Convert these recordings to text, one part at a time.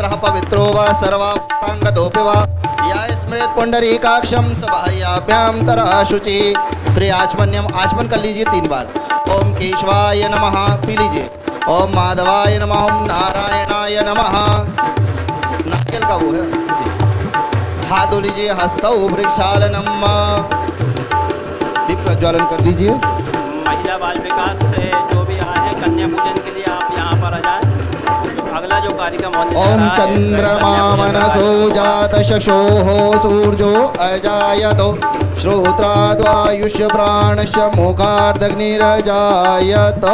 वस्त्रः पवित्रो वा सर्वाङ्गतोऽपि वा या स्मृत पुंडरीकाक्षं सभायाभ्यां तरः शुचि। त्रिआचमन्यम आचमन कर लीजिए 3 बार। ओम केशवाय नमः पी लीजिए। ओम माधवाय नमः, ओम नारायणाय नमः। नारियल का वो है। हाथ धो लीजिए। हस्तौ वृक्षालनम। दीप प्रज्वलन कर दीजिए। महिला बाल विकास से जो भी आए हैं कन्या पूजन के लिए आप यहाँ पर आ जाएं। अगला जो कार्यक्रम होने जा रहा है, ओम चंद्रमा मनसो जात शशोः सूर्यो अजायतो श्रोत्राद्वायुष्य प्राणश्च मुखार्दग्निरजायत।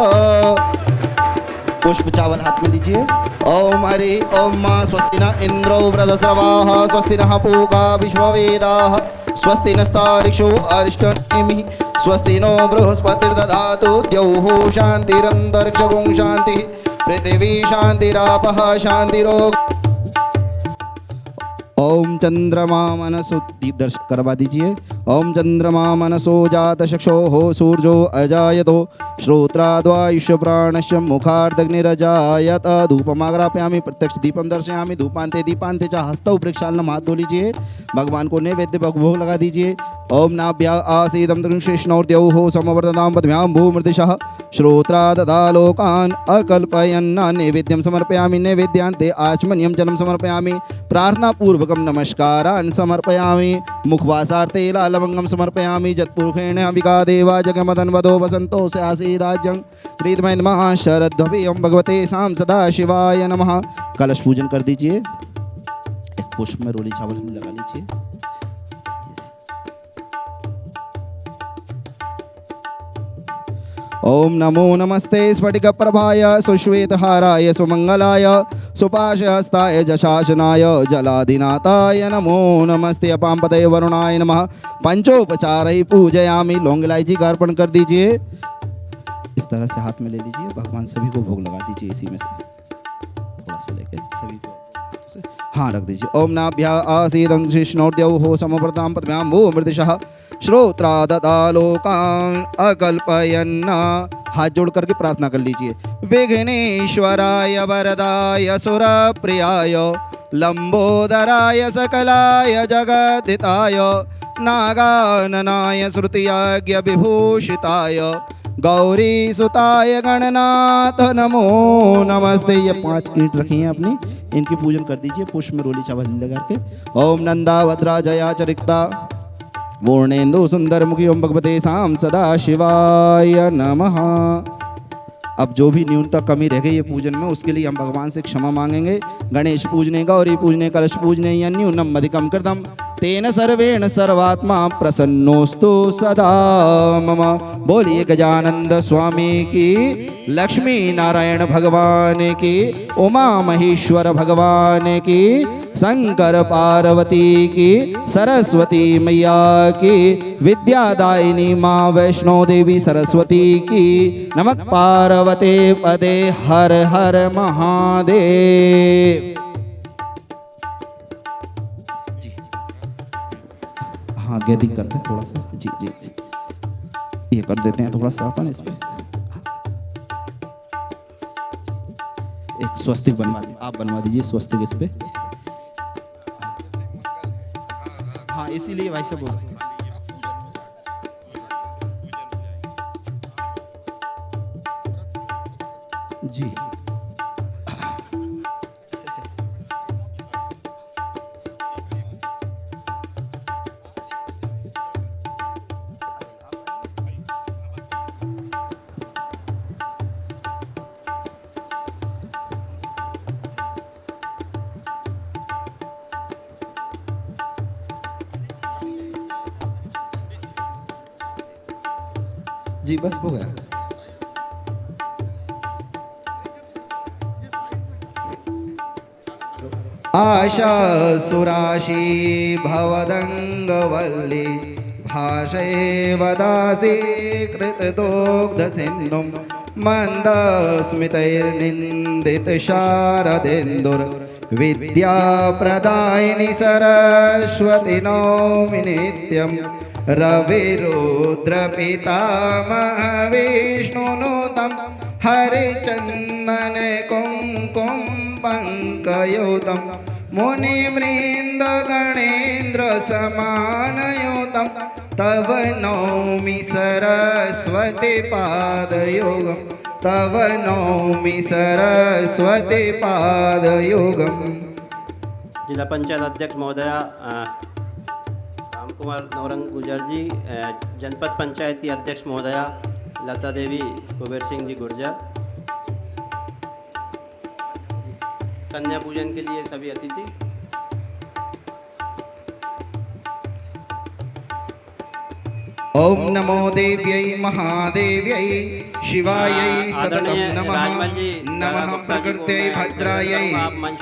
पुष्प चावल हाथ में लीजिए। ओम हरि ओम स्वस्ति न इंद्रो वृद्धस्रवाः स्वस्ति नः पूगा विश्ववेदाः स्वस्ति नस्तारिक्षो अरिष्टनेमिः स्वस्ति नो बृहस्पतिर्दधातु द्यौः शान्तिरन्तरिक्षं शान्तिः पृथिवी शान्तिरापः शान्तिरोग। ओम चंद्रमा मनसो दीप दर्शन करवा दीजिए। ओम चंद्रमा मनसो जात चक्षुः सूर्यो अजायतो श्रोत्राद्वायुष्य प्राणश्च मुखार्दग्निरजायत। धूपमाग्रापयामि प्रत्यक्ष दीपम दर्शयामि धूपान्ते दीपान्ते च हस्तौ वृक्षालनम। हाथ धो लीजिए। भगवान को नैवेद्य भोग लगा दीजिए। ओम नाभ्या आसीदं तृष्णौर्द्यौः समवर्ततां पद्भ्यां भूमृदिशः श्रोत्रा ददा लोकान् अकल्पयन्। नैवेद्यं समर्पयामि। नैवेद्यान्ते आचमनीयं जलं समर्पयामि। प्रार्थना पूर्वकं नमस्कारान् समर्पयामि। मुखवासार्थे लालवंगं समर्पयामि। जत्पुरुषेण विका देवा जगमदन वदो वसंतो से आसीदाज्यं प्रीतमय नमः शरद्भवे ओम भगवते साम सदा शिवाय नमः। कलश पूजन कर दीजिए। एक पुष्प में रोली चावल लगा लीजिए। ओम नमो नमस्ते स्फटिकप्रभाय सुश्वेतहाराय सुमंगलाय सुपाशहस्ताय जशासनाय जलाधिनाथाय नमो नमस्ते। अपाम्पते वरुणाय नमः। पंचोपचारैः पूजयामि। लौंग इलायची का अर्पण कर दीजिए। इस तरह से हाथ में ले लीजिए। भगवान सभी को भोग लगा दीजिए। इसी में से थोड़ा सा लेके सभी को हाँ रख दीजिए। ओम नाभ्या आसीदं तृष्णौर्द्यौः समवर्तां पद्भ्यां भूमृदिशः श्रोत्रा ददा लोकान् अकल्पयन्। हाथ जोड़ करके प्रार्थना कर लीजिए। विघ्नेश्वराय वरदाय सुरप्रियाय लंबोदराय सकलाय जगद्धिताय नागाननाय श्रुतियाज्ञ विभूषिताय गौरी सुताय गणनाथ नमो नमस्ते। ये 5 ईंट रखी हैं अपनी, इनकी पूजन कर दीजिए। पुष्प में रोली चावल लगा के। ओम नंदावद्रा जया चरिक्ता पूर्णेन्दु सुंदर मुखी ओम भगवते साम सदा शिवाय नमः। अब जो भी न्यूनतम कमी रह गई है पूजन में, उसके लिए हम भगवान से क्षमा मांगेंगे। गणेश पूजने गौरी पूजने कलश पूजने या न्यूनम अधिकम कृतम तेन सर्वेण सर्वात्मा प्रसन्नोस्तु सदा मम। बोलिए गजानंद स्वामी की, लक्ष्मी नारायण भगवान की, उमा महेश्वर भगवान की, शंकर पार्वती की, सरस्वती मैया की, विद्यादायिनी माँ वैष्णो देवी सरस्वती की। नमः पार्वते पदे हर हर महादेव। हाँ गैदिक करते हैं थोड़ा सा। जी जी ये कर देते हैं थोड़ा सा अपन इस पे। एक स्वस्तिक बनवा दीजिए। आप बनवा दीजिए स्वस्तिक इस पे। हाँ इसीलिए वैसे बोल जी। जी बस हो गया। आशा सुराशी भवदंगवल्ली भाषैवदासी कृतदोग्धसिन्धुं मन्दस्मितैर्निन्दितशारदेन्दुर् विद्याप्रदायिनी सरस्वती नौमि नित्यं रविरुद्रपितामह विष्णुनुतं हरिचन्दन कुङ्कुम पङ्कयोतं मुनिवृन्दगणेन्द्रसमानयोतं तव नौमि सरस्वती पादयोगं तव नौमि सरस्वती पादयोगम्। जिला पंचायत अध्यक्ष महोदया राम कुमार नौरंग गुर्जर जी, जनपद पंचायत की अध्यक्ष महोदया लता देवी कुबेर सिंह जी गुर्जर, कन्या पूजन के लिए सभी अतिथि। ओम नमो देव्यै महादेव्यै शिवायै सततं नमः। नमः प्रकृत्यै भद्रायै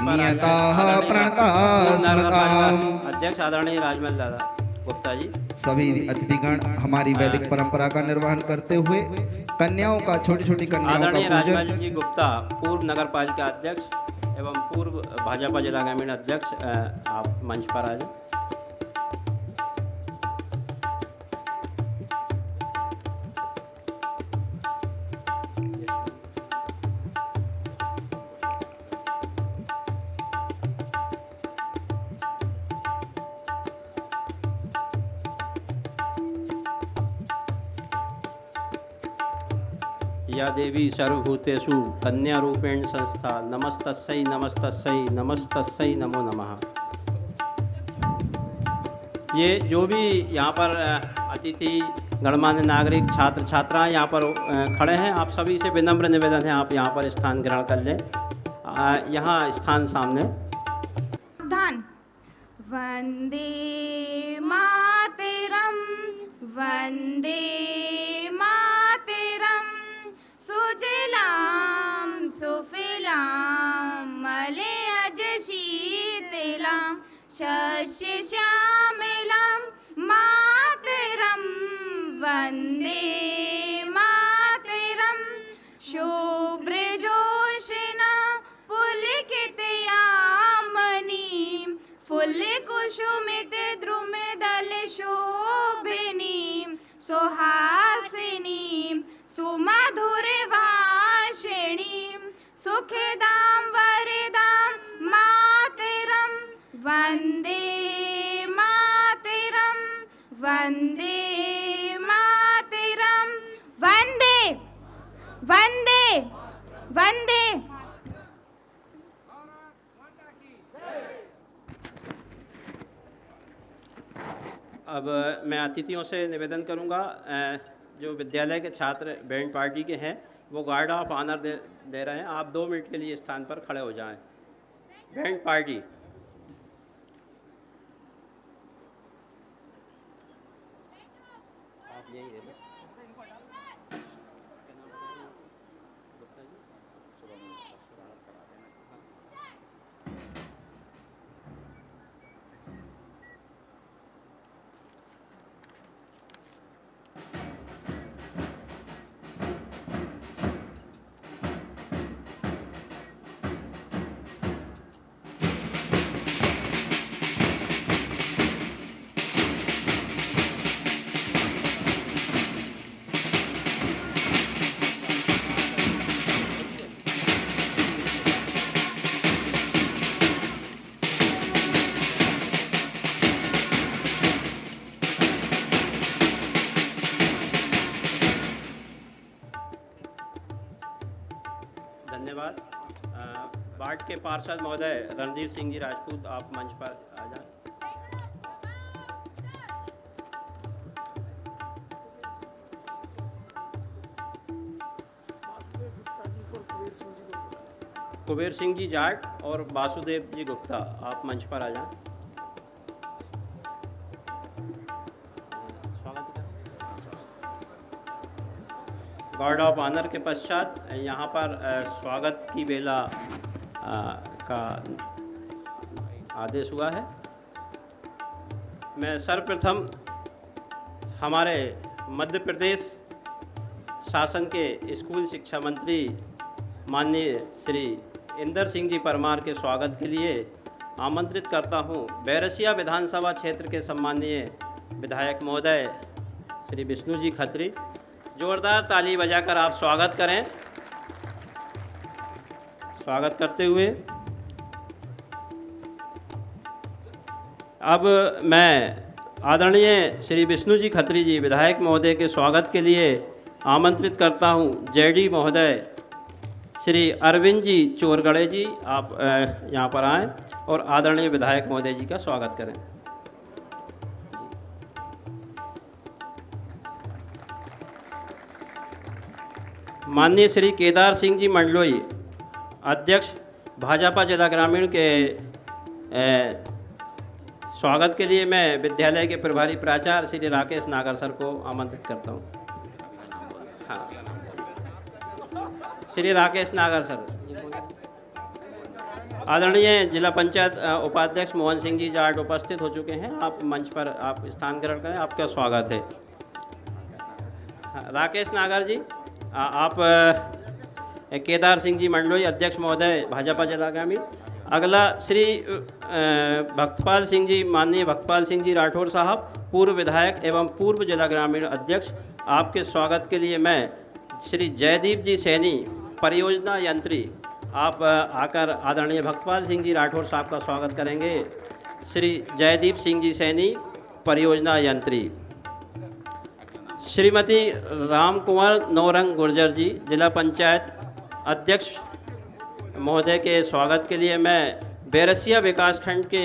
नियताः प्रणतास्मताम्। अध्यक्ष आदरणीय राजमल दादा गुप्ता जी। सभी अतिथिगण हमारी वैदिक परंपरा का निर्वहन करते हुए कन्याओं का, छोटी छोटी कन्याओं का आदरणीय पूजन। राजमल जी गुप्ता पूर्व नगर पालिका अध्यक्ष एवं पूर्व भाजपा जिला ग्रामीण अध्यक्ष, आप मंच पर आ जाए। या देवी सर्वभूतेषु कन्या रूपेण संस्था नमस्तस्यै नमस्तस्यै नमस्तस्यै नमो नमः। ये जो भी यहाँ पर अतिथि, गणमान्य नागरिक, छात्र छात्राएं यहाँ पर खड़े हैं, आप सभी से विनम्र निवेदन है आप यहाँ पर स्थान ग्रहण कर लें। यहाँ स्थान सामने। वंदे मातरम वंदे मातरम सुजलाम सुफलाम मलयज शीतलाम शस्य श्यामलाम मातरम वंदे मातरम शुभ्रजोषिना पुलकितयामिनीं फुल्लकुसुमित द्रुमदल शोभिनीं सुहासिनीं सुमधुरभाषिणीं सुखदां वरदां मातरं वन्दे मातरं वन्दे मातरं वन्दे वन्दे वन्दे। अब मैं अतिथियों से निवेदन करूंगा, जो विद्यालय के छात्र बैंड पार्टी के हैं वो गार्ड ऑफ ऑनर दे रहे हैं। आप 2 मिनट के लिए स्थान पर खड़े हो जाएं। Band party. आप यही दे दो। धन्यवाद। वार्ड के पार्षद महोदय रणधीर सिंह जी राजपूत, आप मंच पर आ जाएं। कुबेर सिंह जी जाट और वासुदेव जी गुप्ता, आप मंच पर आ जाएं। गार्ड ऑफ ऑनर के पश्चात यहाँ पर स्वागत की बेला का आदेश हुआ है। मैं सर्वप्रथम हमारे मध्य प्रदेश शासन के स्कूल शिक्षा मंत्री माननीय श्री इंदर सिंह जी परमार के स्वागत के लिए आमंत्रित करता हूँ। बैरसिया विधानसभा क्षेत्र के सम्माननीय विधायक महोदय श्री विष्णु जी खत्री, जोरदार ताली बजाकर आप स्वागत करें। स्वागत करते हुए अब मैं आदरणीय श्री विष्णु जी खत्री जी विधायक महोदय के स्वागत के लिए आमंत्रित करता हूं। जेडी महोदय श्री अरविंद जी चोरगड़े जी, आप यहाँ पर आएँ और आदरणीय विधायक महोदय जी का स्वागत करें। माननीय श्री केदार सिंह जी मंडलोई, अध्यक्ष भाजपा जिला ग्रामीण के स्वागत के लिए मैं विद्यालय के प्रभारी प्राचार्य श्री राकेश नागर सर को आमंत्रित करता हूँ। हाँ, श्री राकेश नागर सर। आदरणीय जिला पंचायत उपाध्यक्ष मोहन सिंह जी जाट उपस्थित हो चुके हैं। आप मंच पर आप स्थान ग्रहण करें, आपका स्वागत है। हाँ, राकेश नागर जी, आप केदार सिंह जी मंडलोई, अध्यक्ष महोदय भाजपा जिला ग्रामीण। अगला श्री भक्तपाल सिंह जी, माननीय भक्तपाल सिंह जी राठौर साहब, पूर्व विधायक एवं पूर्व जिला ग्रामीण अध्यक्ष। आपके स्वागत के लिए मैं श्री जयदीप जी सैनी, परियोजना यंत्री, आप आकर आदरणीय भक्तपाल सिंह जी राठौर साहब का स्वागत करेंगे। श्री जयदीप सिंह जी सैनी, परियोजना यंत्री। श्रीमती राम कुंवर नौरंग गुर्जर जी, जिला पंचायत अध्यक्ष महोदय के स्वागत के लिए मैं बैरसिया विकासखंड के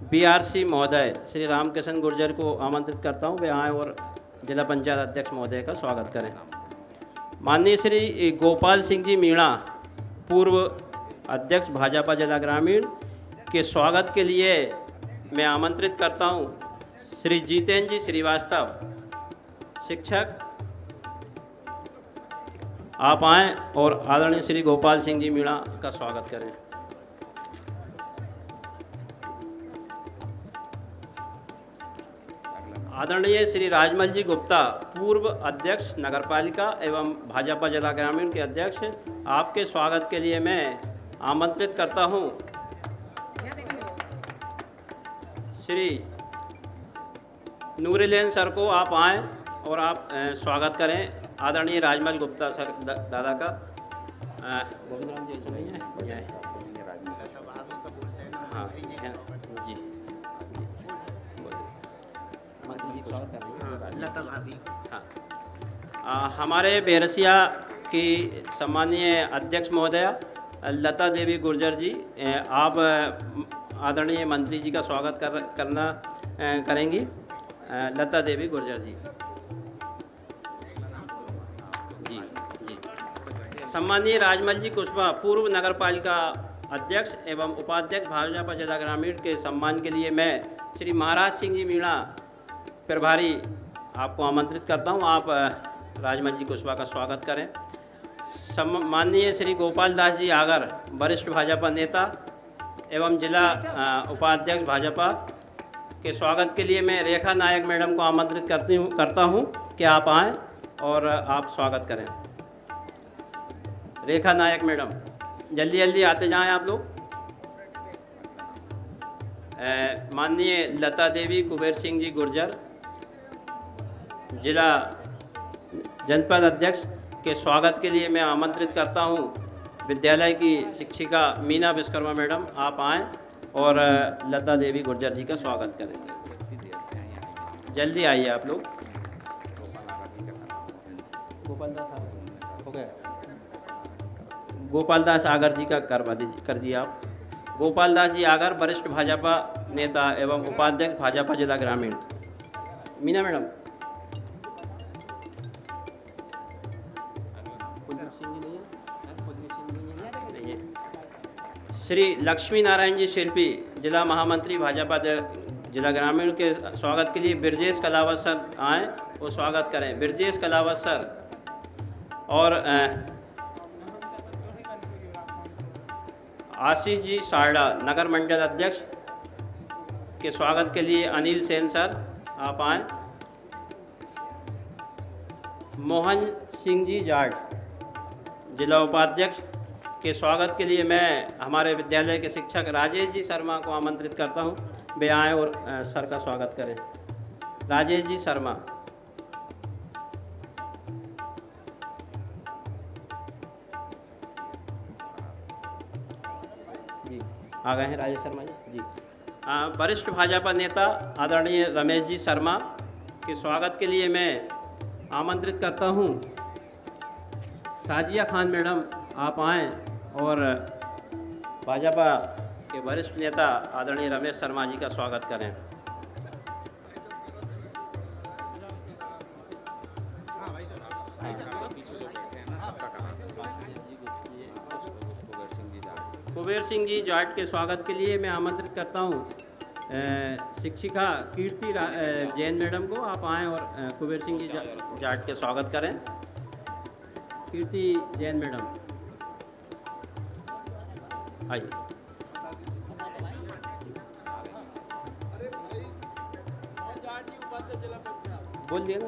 बीआरसी महोदय श्री रामकिशन गुर्जर को आमंत्रित करता हूं। वे आएँ और जिला पंचायत अध्यक्ष महोदय का स्वागत करें। माननीय श्री गोपाल सिंह जी मीणा, पूर्व अध्यक्ष भाजपा जिला ग्रामीण के स्वागत के लिए मैं आमंत्रित करता हूं श्री जितेंद्र जी श्रीवास्तव, शिक्षक, आप आएँ और आदरणीय श्री गोपाल सिंह जी मीणा का स्वागत करें। आदरणीय श्री राजमल जी गुप्ता, पूर्व अध्यक्ष नगरपालिका एवं भाजपा जिला ग्रामीण के अध्यक्ष, आपके स्वागत के लिए मैं आमंत्रित करता हूं श्री नूरिलेन सर को। आप आएँ और आप स्वागत करें आदरणीय राजमल गुप्ता सर दादा का। गोविंद राम जी ऐसे नहीं है? हाँ जी, हाँ। हमारे बैरसिया की सम्मानीय अध्यक्ष महोदया लता देवी गुर्जर जी, आप आदरणीय मंत्री जी का स्वागत करेंगी। लता देवी गुर्जर जी, सम्मानीय राजमल जी कुशवाहा, पूर्व नगरपालिका अध्यक्ष एवं उपाध्यक्ष भाजपा जिला ग्रामीण के सम्मान के लिए मैं श्री महाराज सिंह जी मीणा, प्रभारी, आपको आमंत्रित करता हूं। आप राजमल जी कुशवाहा का स्वागत करें। सम्माननीय श्री गोपाल दास जी आगर, वरिष्ठ भाजपा नेता एवं जिला उपाध्यक्ष भाजपा के स्वागत के लिए मैं रेखा नायक मैडम को आमंत्रित करता हूं कि आप आएँ और आप स्वागत करें। रेखा नायक मैडम, जल्दी जल्दी आते जाएं आप लोग। माननीय लता देवी कुबेर सिंह जी गुर्जर, जिला जनपद अध्यक्ष के स्वागत के लिए मैं आमंत्रित करता हूं विद्यालय की शिक्षिका मीना विश्वकर्मा मैडम, आप आएँ और लता देवी गुर्जर जी का स्वागत करें। जल्दी आइए आप लोग। गोपाल दास हो गया, गोपाल दास आगर जी का कर दिए आप। गोपाल दास जी आगर, वरिष्ठ भाजपा नेता एवं उपाध्यक्ष भाजपा जिला ग्रामीण। मीना मैडम, श्री लक्ष्मी नारायण जी शिल्पी, जिला महामंत्री भाजपा जिला ग्रामीण के स्वागत के लिए ब्रजेश कलावत सर आएँ और स्वागत करें। ब्रजेश कलावत सर। और आशीष जी सारडा, नगर मंडल अध्यक्ष के स्वागत के लिए अनिल सेन सर, आप आएँ। मोहन सिंह जी जाट, जिला उपाध्यक्ष के स्वागत के लिए मैं हमारे विद्यालय के शिक्षक राजेश जी शर्मा को आमंत्रित करता हूं। वे आएँ और सर का स्वागत करें। राजेश जी शर्मा। जी आ गए हैं राजेश शर्मा जी। वरिष्ठ भाजपा नेता आदरणीय रमेश जी शर्मा के स्वागत के लिए मैं आमंत्रित करता हूं। साजिया खान मैडम आप आएँ और भाजपा के वरिष्ठ नेता आदरणीय रमेश शर्मा जी का स्वागत करें। कुबेर सिंह जी जाट के स्वागत के लिए मैं आमंत्रित करता हूं शिक्षिका कीर्ति जैन मैडम को। आप आएँ और कुबेर सिंह जी जाट के स्वागत करें। कीर्ति जैन मैडम आइए। बोल दिया ना,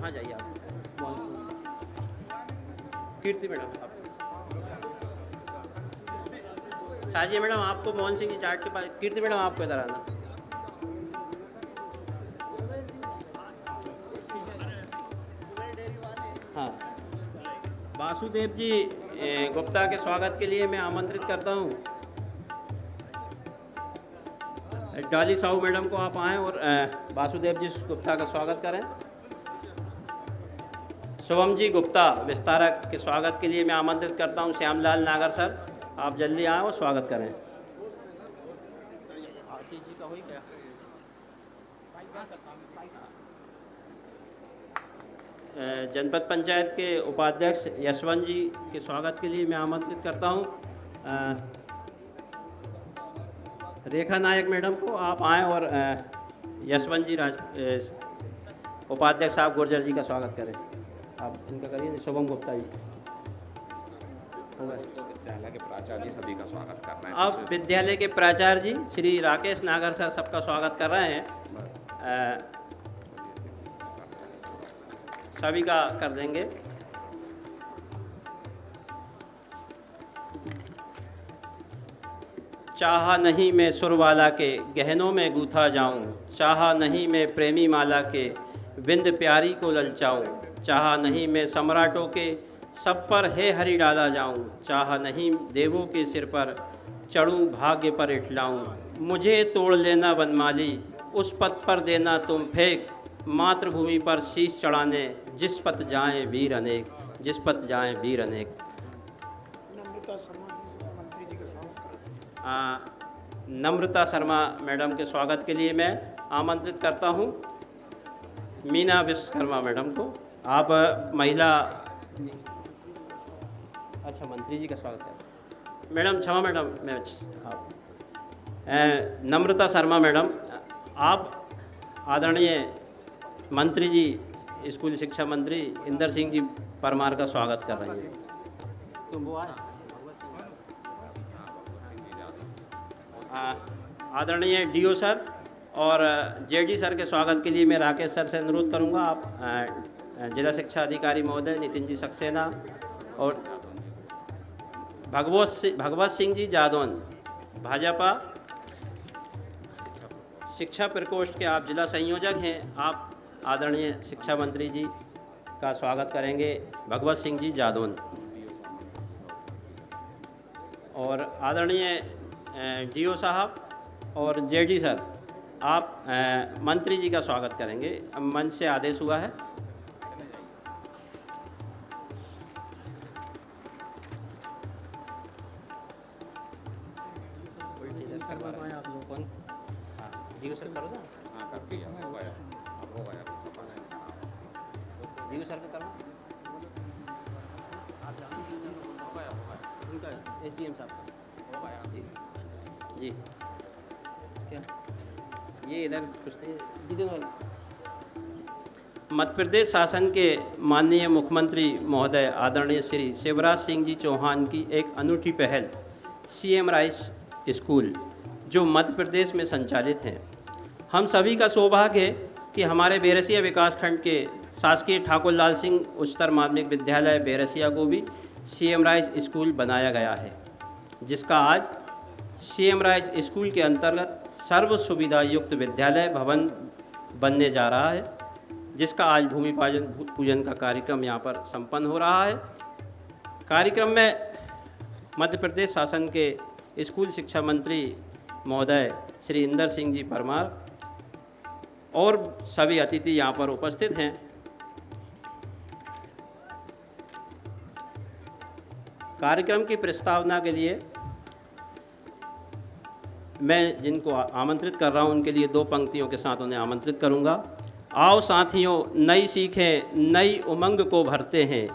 हाँ जाइए आप। कीर्ति मैडम आप। साजिया मैडम आपको मोहन सिंह जी जाट के पास। कीर्ति मैडम आपको इधर आना। हाँ, वासुदेव जी गुप्ता के स्वागत के लिए मैं आमंत्रित करता हूँ। डॉली साहू मैडम को आप आएँ और वासुदेव जी गुप्ता का स्वागत करें। शुभम जी गुप्ता विस्तारक के स्वागत के लिए मैं आमंत्रित करता हूँ श्यामलाल नागर सर, आप जल्दी आएँ और स्वागत करें। आशीष जी का हुई क्या? जनपद पंचायत के उपाध्यक्ष यशवंत जी के स्वागत के लिए मैं आमंत्रित करता हूँ रेखा नायक मैडम को। आप आएँ और यशवंत जी उपाध्यक्ष साहब गुर्जर जी का स्वागत करें। आप इनका करिए। शुभम गुप्ता जी विद्यालय के प्राचार्य जी सभी का स्वागत कर रहे हैं। अब विद्यालय के प्राचार्य जी श्री राकेश नागर सर सबका स्वागत कर रहे हैं। सभी का कर देंगे। चाहा नहीं मैं सुरवाला के गहनों में गूथा जाऊं, चाहा नहीं मैं प्रेमी माला के बिंद प्यारी को ललचाऊं, चाहा नहीं मैं सम्राटों के सब पर है हरि डाला जाऊं, चाहा नहीं देवों के सिर पर चढ़ूं भाग्य पर इठलाऊं, मुझे तोड़ लेना बनमाली उस पथ पर देना तुम फेंक, मातृभूमि पर शीश चढ़ाने जिस पथ जाएं वीर अनेक, जिस पथ जाएं वीर अनेक। नम्रता शर्मा मैडम के स्वागत के लिए मैं आमंत्रित करता हूं मीना विश्वकर्मा मैडम को। आप महिला, अच्छा मंत्री जी का स्वागत है। मैडम क्षमा मैडम, मैं नम्रता शर्मा मैडम, आप आदरणीय मंत्री जी स्कूल शिक्षा मंत्री इंदर सिंह जी परमार का स्वागत कर रही हैं। तुम वो आए आदरणीय डीओ सर और जेडी सर के स्वागत के लिए मैं राकेश सर से अनुरोध करूंगा। आप जिला शिक्षा अधिकारी महोदय नितिन जी सक्सेना और भगवत सिंह जी जादौन भाजपा शिक्षा प्रकोष्ठ के आप जिला संयोजक हैं। आप आदरणीय शिक्षा मंत्री जी का स्वागत करेंगे भगवत सिंह जी जादौन। और आदरणीय डीओ साहब और जेडी सर, आप मंत्री जी का स्वागत करेंगे। मंच से आदेश हुआ है। डीओ सर करो ना। हाँ कर दिया, हो गया, अब हो गया, सफा नहीं करा। डीओ सर का करो। उनका एसडीएम साहब हो गया जी जी। क्या ये इधर कुछ नहीं। मध्य प्रदेश शासन के माननीय मुख्यमंत्री महोदय आदरणीय श्री शिवराज सिंह जी चौहान की एक अनूठी पहल सीएम राइस स्कूल जो मध्य प्रदेश में संचालित हैं। हम सभी का सौभाग्य है कि हमारे बेरसिया विकासखंड के शासकीय ठाकुर लाल सिंह उच्चतर माध्यमिक विद्यालय बेरसिया को भी सीएम राइस स्कूल बनाया गया है, जिसका आज सीएम राइस स्कूल के अंतर्गत सर्व सुविधा युक्त विद्यालय भवन बनने जा रहा है, जिसका आज भूमि पूजन का कार्यक्रम यहाँ पर संपन्न हो रहा है। कार्यक्रम में मध्य प्रदेश शासन के स्कूल शिक्षा मंत्री महोदय श्री इंदर सिंह जी परमार और सभी अतिथि यहाँ पर उपस्थित हैं। कार्यक्रम की प्रस्तावना के लिए मैं जिनको आमंत्रित कर रहा हूँ उनके लिए 2 पंक्तियों के साथ उन्हें आमंत्रित करूँगा। आओ साथियों नई सीखें नई उमंग को भरते हैं,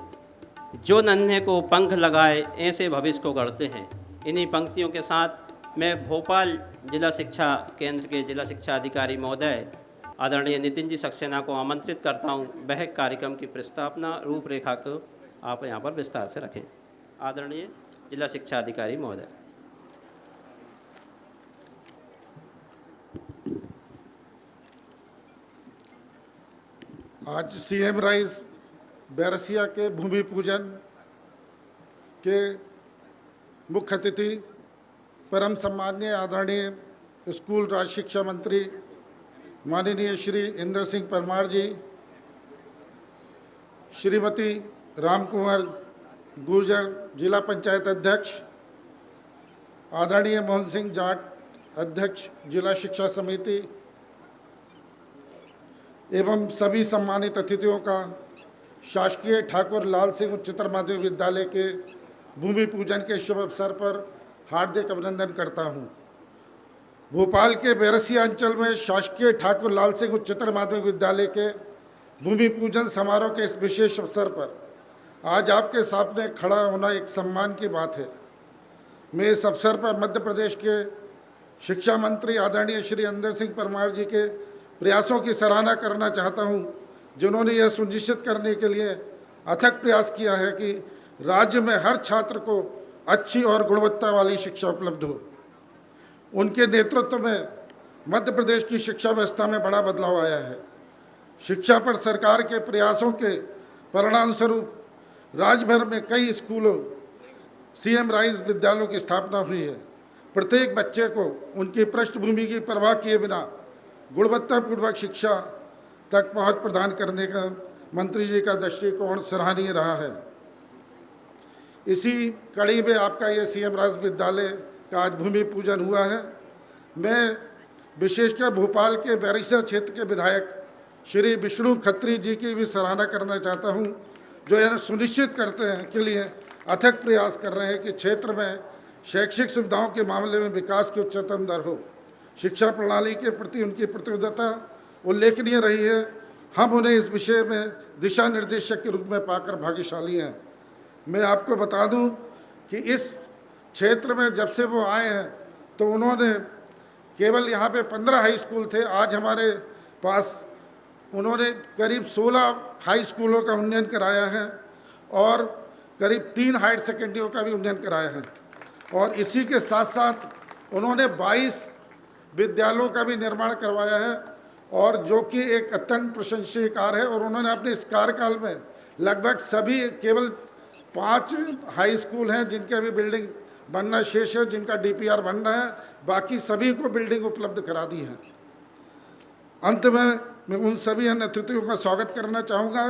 जो नन्हे को पंख लगाए ऐसे भविष्य को गढ़ते हैं। इन्हीं पंक्तियों के साथ मैं भोपाल जिला शिक्षा केंद्र के जिला शिक्षा अधिकारी महोदय आदरणीय नितिन जी सक्सेना को आमंत्रित करता हूँ। वह कार्यक्रम की प्रस्तावना रूपरेखा को आप यहाँ पर विस्तार से रखें। आदरणीय जिला शिक्षा अधिकारी महोदय। आज सीएम राइज बैरसिया के भूमि पूजन के मुख्य अतिथि परम सम्माननीय आदरणीय स्कूल राज्य शिक्षा मंत्री माननीय श्री इंदर सिंह परमार जी, श्रीमती राम कुंवर गुर्जर जिला पंचायत अध्यक्ष, आदरणीय मोहन सिंह जाट अध्यक्ष जिला शिक्षा समिति एवं सभी सम्मानित अतिथियों का शासकीय ठाकुर लाल सिंह उच्चतर माध्यमिक विद्यालय के भूमि पूजन के शुभ अवसर पर हार्दिक अभिनंदन करता हूं। भोपाल के बैरसिया अंचल में शासकीय ठाकुर लाल सिंह उच्चतर माध्यमिक विद्यालय के भूमि पूजन समारोह के इस विशेष अवसर पर आज आपके सामने खड़ा होना एक सम्मान की बात है। मैं इस अवसर पर मध्य प्रदेश के शिक्षा मंत्री आदरणीय श्री इंदर सिंह परमार जी के प्रयासों की सराहना करना चाहता हूं, जिन्होंने यह सुनिश्चित करने के लिए अथक प्रयास किया है कि राज्य में हर छात्र को अच्छी और गुणवत्ता वाली शिक्षा उपलब्ध हो। उनके नेतृत्व में मध्य प्रदेश की शिक्षा व्यवस्था में बड़ा बदलाव आया है। शिक्षा पर सरकार के प्रयासों के परिणाम स्वरूप राज्य भर में कई स्कूलों सीएम राइज विद्यालयों की स्थापना हुई है। प्रत्येक बच्चे को उनकी पृष्ठभूमि की परवाह किए बिना गुणवत्तापूर्वक शिक्षा तक पहुंच प्रदान करने का मंत्री जी का दृष्टिकोण सराहनीय रहा है। इसी कड़ी में आपका ये सीएम राज विद्यालय का आज भूमि पूजन हुआ है। मैं विशेषकर भोपाल के बैरसिया क्षेत्र के विधायक श्री विष्णु खत्री जी की भी सराहना करना चाहता हूं, जो यह सुनिश्चित करते हैं के लिए अथक प्रयास कर रहे हैं कि क्षेत्र में शैक्षिक सुविधाओं के मामले में विकास की उच्चतम दर हो। शिक्षा प्रणाली के प्रति उनकी प्रतिबद्धता उल्लेखनीय रही है। हम उन्हें इस विषय में दिशा निर्देशक के रूप में पाकर भाग्यशाली हैं। मैं आपको बता दूं कि इस क्षेत्र में जब से वो आए हैं तो उन्होंने केवल यहाँ पे 15 हाई स्कूल थे, आज हमारे पास उन्होंने करीब 16 हाई स्कूलों का उन्नयन कराया है और करीब 3 हायर सेकेंडरियों का भी उन्नयन कराया है। और इसी के साथ साथ उन्होंने 22 विद्यालयों का भी निर्माण करवाया है, और जो कि एक अत्यंत प्रशंसनीय कार्य है। और उन्होंने अपने इस कार्यकाल में लगभग सभी, केवल 5 हाई स्कूल हैं जिनके अभी बिल्डिंग बनना शेष है, जिनका डीपीआर बन रहा है, बाकी सभी को बिल्डिंग उपलब्ध करा दी है। अंत में मैं उन सभी अन्य अतिथियों का स्वागत करना चाहूँगा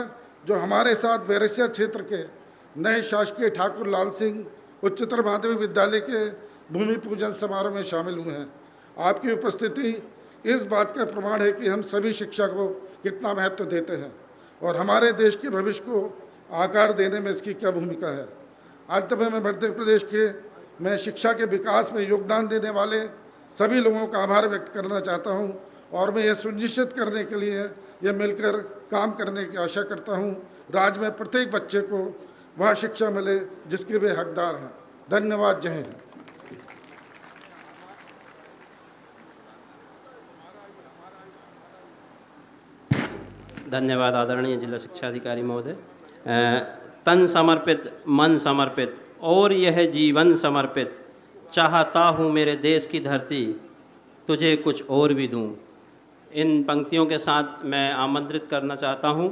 जो हमारे साथ बैरसिया क्षेत्र के नए शासकीय ठाकुर लाल सिंह उच्चतर माध्यमिक विद्यालय के भूमि पूजन समारोह में शामिल हुए हैं। आपकी उपस्थिति इस बात का प्रमाण है कि हम सभी शिक्षा को कितना महत्व देते हैं और हमारे देश के भविष्य को आकार देने में इसकी क्या भूमिका है। अंत में मैं मध्य प्रदेश के शिक्षा के विकास में योगदान देने वाले सभी लोगों का आभार व्यक्त करना चाहता हूं, और मैं यह सुनिश्चित करने के लिए यह मिलकर काम करने की आशा करता हूं, राज्य में प्रत्येक बच्चे को वह शिक्षा मिले जिसके वे हकदार हैं। धन्यवाद। जय हिंद। धन्यवाद आदरणीय जिला शिक्षा अधिकारी महोदय। तन समर्पित मन समर्पित और यह जीवन समर्पित, चाहता हूँ मेरे देश की धरती तुझे कुछ और भी दूँ। इन पंक्तियों के साथ मैं आमंत्रित करना चाहता हूँ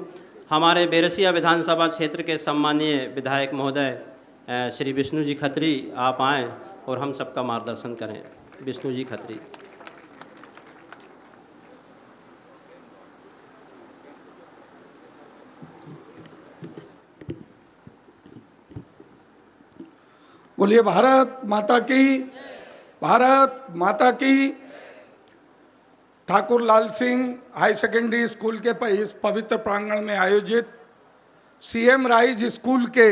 हमारे बैरसिया विधानसभा क्षेत्र के सम्मानीय विधायक महोदय श्री विष्णु जी खत्री। आप आएँ और हम सबका मार्गदर्शन करें। विष्णु जी खत्री। बोलिए भारत माता की। भारत माता की। ठाकुर लाल सिंह हाई सेकेंडरी स्कूल के इस पवित्र प्रांगण में आयोजित सीएम राइज स्कूल के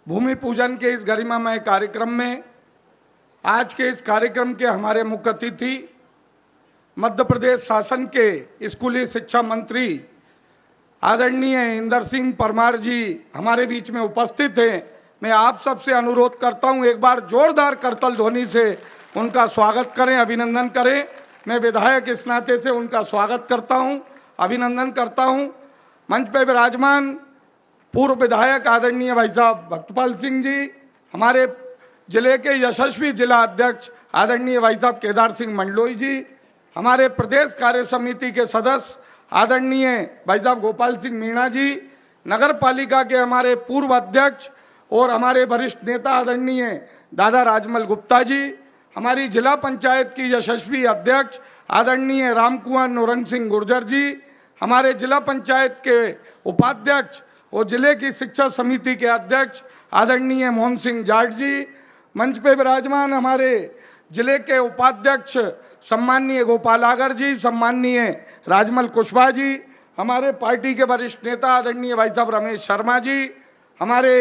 भूमि पूजन के इस गरिमामय कार्यक्रम में आज के इस कार्यक्रम के हमारे मुख्य अतिथि मध्य प्रदेश शासन के स्कूली शिक्षा मंत्री आदरणीय इंदर सिंह परमार जी हमारे बीच में उपस्थित हैं। मैं आप सबसे अनुरोध करता हूं, एक बार जोरदार करतल ध्वनि से उनका स्वागत करें, अभिनंदन करें। मैं विधायक इस नाते से उनका स्वागत करता हूं, अभिनंदन करता हूं। मंच पर विराजमान पूर्व विधायक आदरणीय भाई साहब भक्तपाल सिंह जी, हमारे जिले के यशस्वी जिला अध्यक्ष आदरणीय भाई साहब केदार सिंह मंडलोई जी, हमारे प्रदेश कार्य समिति के सदस्य आदरणीय भाई साहब गोपाल सिंह मीणा जी, नगर पालिका के हमारे पूर्व अध्यक्ष और हमारे वरिष्ठ नेता आदरणीय दादा राजमल गुप्ता जी, हमारी जिला पंचायत की यशस्वी अध्यक्ष आदरणीय रामकुमार नौरंग सिंह गुर्जर जी, हमारे जिला पंचायत के उपाध्यक्ष और जिले की शिक्षा समिति के अध्यक्ष आदरणीय मोहन सिंह जाट जी, मंच पे विराजमान हमारे जिले के उपाध्यक्ष सम्माननीय गोपाल आगर जी, सम्माननीय राजमल कुशवाहा जी, हमारे पार्टी के वरिष्ठ नेता आदरणीय भाई साहब रमेश शर्मा जी, हमारे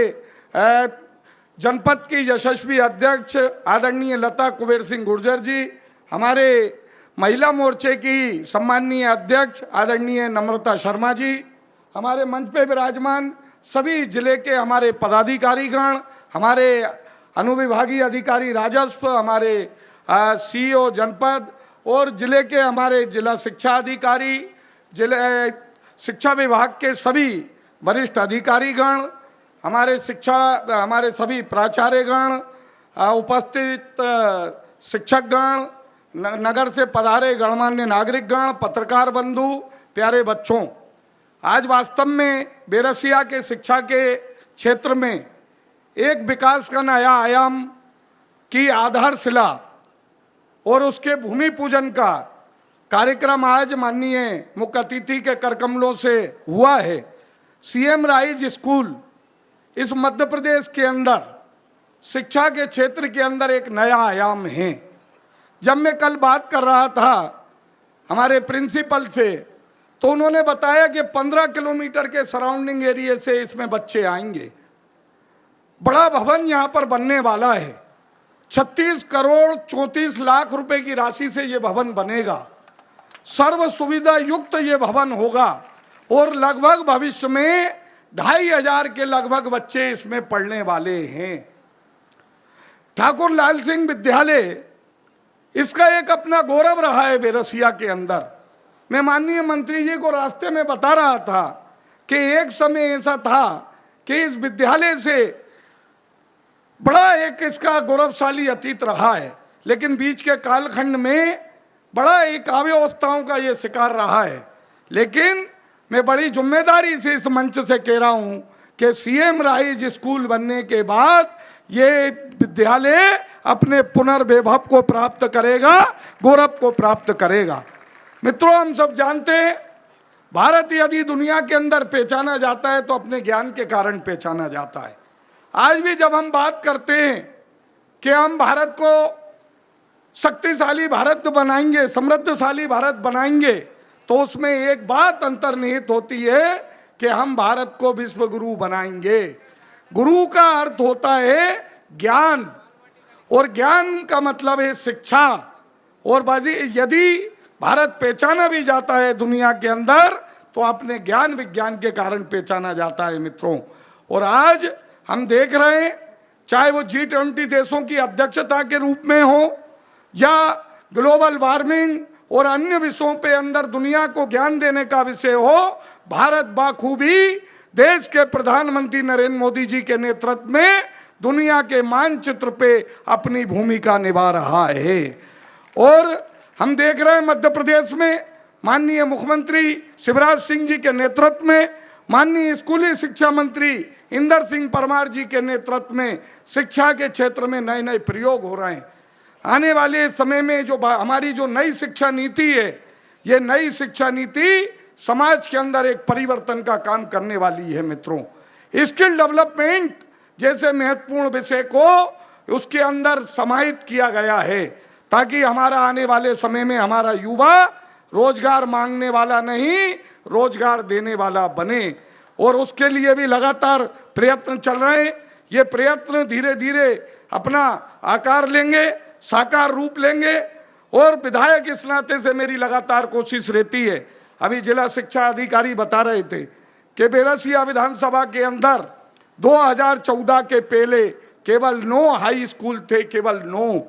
जनपद की यशस्वी अध्यक्ष आदरणीय लता कुबेर सिंह गुर्जर जी, हमारे महिला मोर्चे की सम्माननीय अध्यक्ष आदरणीय नम्रता शर्मा जी, हमारे मंच पे विराजमान सभी जिले के हमारे पदाधिकारीगण, हमारे अनुविभागीय अधिकारी राजस्व, हमारे सीईओ जनपद और जिले के हमारे जिला शिक्षा अधिकारी, जिले शिक्षा विभाग के सभी वरिष्ठ अधिकारीगण, हमारे सभी प्राचार्यगण, उपस्थित शिक्षकगण, नगर से पधारे गणमान्य नागरिकगण, पत्रकार बंधु, प्यारे बच्चों, आज वास्तव में बेरसिया के शिक्षा के क्षेत्र में एक विकास का नया आयाम की आधारशिला और उसके भूमि पूजन का कार्यक्रम आज माननीय मुख्य अतिथि के करकमलों से हुआ है। सीएम राइज स्कूल इस मध्य प्रदेश के अंदर शिक्षा के क्षेत्र के अंदर एक नया आयाम है। जब मैं कल बात कर रहा था हमारे प्रिंसिपल से तो उन्होंने बताया कि 15 किलोमीटर के सराउंडिंग एरिया से इसमें बच्चे आएंगे। बड़ा भवन यहाँ पर बनने वाला है। 36 करोड़ 34 लाख रुपए की राशि से ये भवन बनेगा। सर्व सुविधा युक्त ये भवन होगा और लगभग भविष्य में 2500 के लगभग बच्चे इसमें पढ़ने वाले हैं। ठाकुर लाल सिंह विद्यालय इसका एक अपना गौरव रहा है बेरसिया के अंदर। मैं माननीय मंत्री जी को रास्ते में बता रहा था कि एक समय ऐसा था कि इस विद्यालय से बड़ा एक इसका गौरवशाली अतीत रहा है, लेकिन बीच के कालखंड में बड़ा एक अव्यवस्थाओं का ये शिकार रहा है। लेकिन मैं बड़ी जिम्मेदारी से इस मंच से कह रहा हूं कि सीएम राइज स्कूल बनने के बाद ये विद्यालय अपने पुनर्वैभव को प्राप्त करेगा, गौरव को प्राप्त करेगा। मित्रों, हम सब जानते हैं भारत यदि दुनिया के अंदर पहचाना जाता है तो अपने ज्ञान के कारण पहचाना जाता है। आज भी जब हम बात करते हैं कि हम भारत को शक्तिशाली भारत बनाएंगे, समृद्धशाली भारत बनाएंगे, तो उसमें एक बात अंतर्निहित होती है कि हम भारत को विश्व गुरु बनाएंगे। गुरु का अर्थ होता है ज्ञान, और ज्ञान का मतलब है शिक्षा। और यदि भारत पहचाना भी जाता है दुनिया के अंदर तो अपने ज्ञान विज्ञान के कारण पहचाना जाता है मित्रों। और आज हम देख रहे हैं, चाहे वो G20 देशों की अध्यक्षता के रूप में हो या ग्लोबल वार्मिंग और अन्य विषयों पे अंदर दुनिया को ज्ञान देने का विषय हो, भारत बाखूबी देश के प्रधानमंत्री नरेंद्र मोदी जी के नेतृत्व में दुनिया के मानचित्र पे अपनी भूमिका निभा रहा है। और हम देख रहे हैं मध्य प्रदेश में माननीय मुख्यमंत्री शिवराज सिंह जी के नेतृत्व में, माननीय स्कूली शिक्षा मंत्री इंदर सिंह परमार जी के नेतृत्व में शिक्षा के क्षेत्र में नए नए प्रयोग हो रहे हैं। आने वाले समय में जो हमारी जो नई शिक्षा नीति है, ये नई शिक्षा नीति समाज के अंदर एक परिवर्तन का काम करने वाली है मित्रों। स्किल डेवलपमेंट जैसे महत्वपूर्ण विषय को उसके अंदर समाहित किया गया है। ताकि हमारा आने वाले समय में हमारा युवा रोजगार मांगने वाला नहीं, रोजगार देने वाला बने। और उसके लिए भी लगातार प्रयत्न चल रहे हैं। ये प्रयत्न धीरे धीरे अपना आकार लेंगे, साकार रूप लेंगे। और विधायक इस नाते से मेरी लगातार कोशिश रहती है। अभी जिला शिक्षा अधिकारी बता रहे थे कि बेरसिया विधानसभा के अंदर 2014 के पहले केवल 9 हाई स्कूल थे, केवल 9।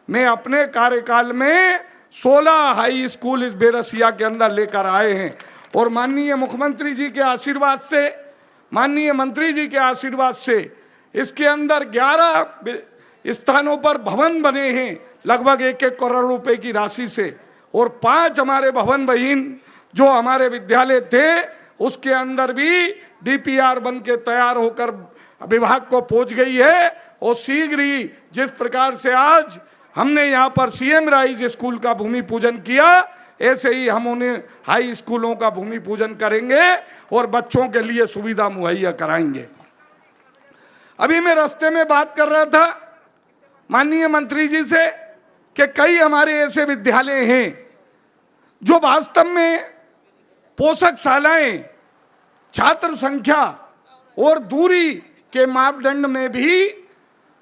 मैं अपने कार्यकाल में 16 हाई स्कूल इस बेरसिया के अंदर लेकर आए हैं। और माननीय मुख्यमंत्री जी के आशीर्वाद से, माननीय मंत्री जी के आशीर्वाद से इसके अंदर 11 स्थानों पर भवन बने हैं, लगभग 1-1 करोड़ रुपए की राशि से। और 5 हमारे भवन बहिन जो हमारे विद्यालय थे उसके अंदर भी डीपीआर बन के तैयार होकर विभाग को पहुंच गई है। और शीघ्र ही जिस प्रकार से आज हमने यहाँ पर सीएम राइज स्कूल का भूमि पूजन किया, ऐसे ही हम उन्हें हाई स्कूलों का भूमि पूजन करेंगे और बच्चों के लिए सुविधा मुहैया कराएंगे। अभी मैं रास्ते में बात कर रहा था माननीय मंत्री जी से कि कई हमारे ऐसे विद्यालय हैं जो वास्तव में पोषक शालाएं, छात्र संख्या और दूरी के मापदंड में भी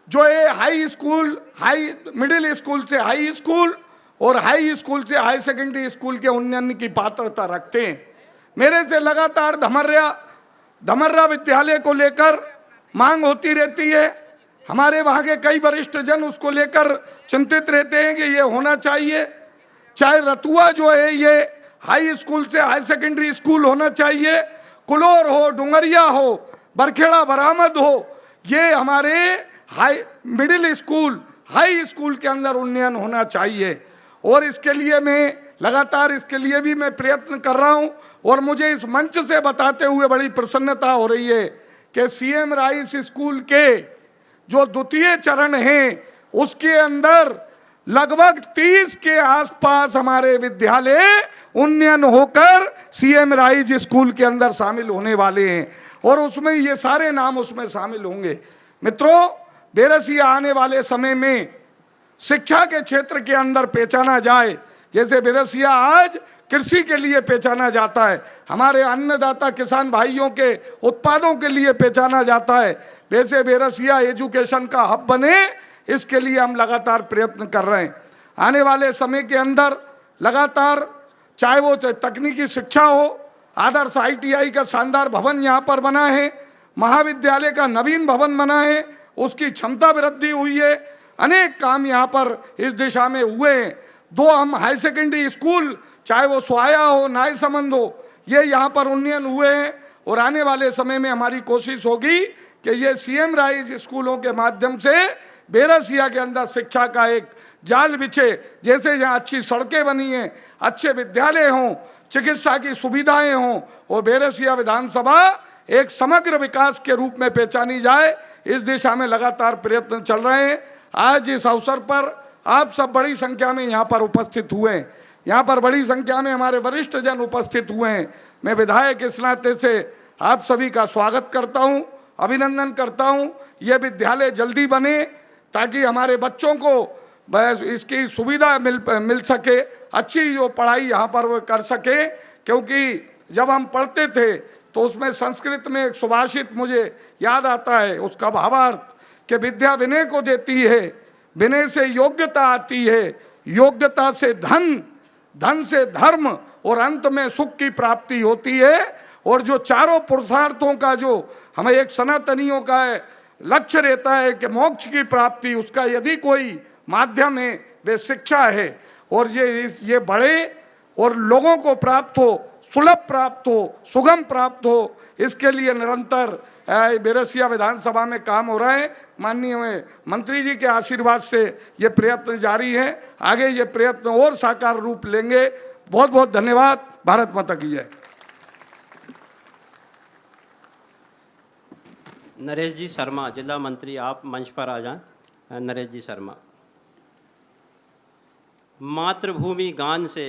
जो ये high school, high middle school से हाई स्कूल और हाई स्कूल से हाई सेकेंडरी स्कूल के उन्नयन की पात्रता रखते हैं। मेरे से लगातार धमर्रा विद्यालय को लेकर मांग होती रहती है। हमारे वहाँ के कई वरिष्ठ जन उसको लेकर चिंतित रहते हैं कि ये होना चाहिए। चाहे रतुआ जो है ये हाई स्कूल से हाई सेकेंडरी स्कूल होना चाहिए, कुलोर हो, डुंगरिया हो, बरखेड़ा बरामद हो, ये हमारे high middle school, high school के अंदर उन्नयन होना चाहिए। और इसके लिए मैं लगातार इसके लिए भी मैं प्रयत्न कर रहा हूँ। और मुझे इस मंच से बताते हुए बड़ी प्रसन्नता हो रही है कि सीएम राइस स्कूल के जो द्वितीय चरण हैं उसके अंदर लगभग 30 के आसपास हमारे विद्यालय उन्नयन होकर सीएम राइज स्कूल के अंदर शामिल होने वाले हैं। और उसमें ये सारे नाम उसमें शामिल होंगे। मित्रों, बेरसिया आने वाले समय में शिक्षा के क्षेत्र के अंदर पहचाना जाए, जैसे बेरसिया आज कृषि के लिए पहचाना जाता है, हमारे अन्नदाता किसान भाइयों के उत्पादों के लिए पहचाना जाता है, वैसे बेरसिया एजुकेशन का हब बने, इसके लिए हम लगातार प्रयत्न कर रहे हैं। आने वाले समय के अंदर लगातार चाहे वो तकनीकी शिक्षा हो, आदर्श ITI का शानदार भवन यहाँ पर बना है, महाविद्यालय का नवीन भवन बना है, उसकी क्षमता वृद्धि हुई है, अनेक काम यहाँ पर इस दिशा में हुए हैं। 2 हम हाई सेकेंडरी स्कूल, चाहे वो स्वाया हो, नाई संबंध हो, ये यहाँ पर उन्नयन हुए हैं। और आने वाले समय में हमारी कोशिश होगी कि ये सीएम राइज स्कूलों के माध्यम से बेरसिया के अंदर शिक्षा का एक जाल बिछे। जैसे यहाँ अच्छी सड़कें बनी हैं, अच्छे विद्यालय हों, चिकित्सा की सुविधाएं हों और बेरसिया विधानसभा एक समग्र विकास के रूप में पहचानी जाए, इस दिशा में लगातार प्रयत्न चल रहे हैं। आज इस अवसर पर आप सब बड़ी संख्या में यहाँ पर उपस्थित हुए हैं, यहाँ पर बड़ी संख्या में हमारे वरिष्ठ जन उपस्थित हुए हैं। मैं विधायक इस नाते से आप सभी का स्वागत करता हूँ, अभिनंदन करता हूँ। ये विद्यालय जल्दी बने ताकि हमारे बच्चों को इसकी सुविधा मिल सके, अच्छी जो पढ़ाई यहाँ पर वो कर सके। क्योंकि जब हम पढ़ते थे तो उसमें संस्कृत में एक सुभाषित मुझे याद आता है, उसका भावार्थ कि विद्या विनय को देती है, विनय से योग्यता आती है, योग्यता से धन, धन से धर्म और अंत में सुख की प्राप्ति होती है। और जो चारों पुरुषार्थों का जो हमें एक सनातनियों का लक्ष्य रहता है कि मोक्ष की प्राप्ति, उसका यदि कोई माध्यम है वे शिक्षा है। और ये बढ़े और लोगों को प्राप्त हो, सुलभ प्राप्त हो, सुगम प्राप्त हो, इसके लिए निरंतर बेरसिया विधानसभा में काम हो रहा है। माननीय मंत्री जी के आशीर्वाद से ये प्रयत्न जारी है, आगे ये प्रयत्न और साकार रूप लेंगे। बहुत बहुत धन्यवाद। भारत माता की जय। नरेश जी शर्मा, जिला मंत्री, आप मंच पर आ जाएं। नरेश जी शर्मा। मातृभूमि गान से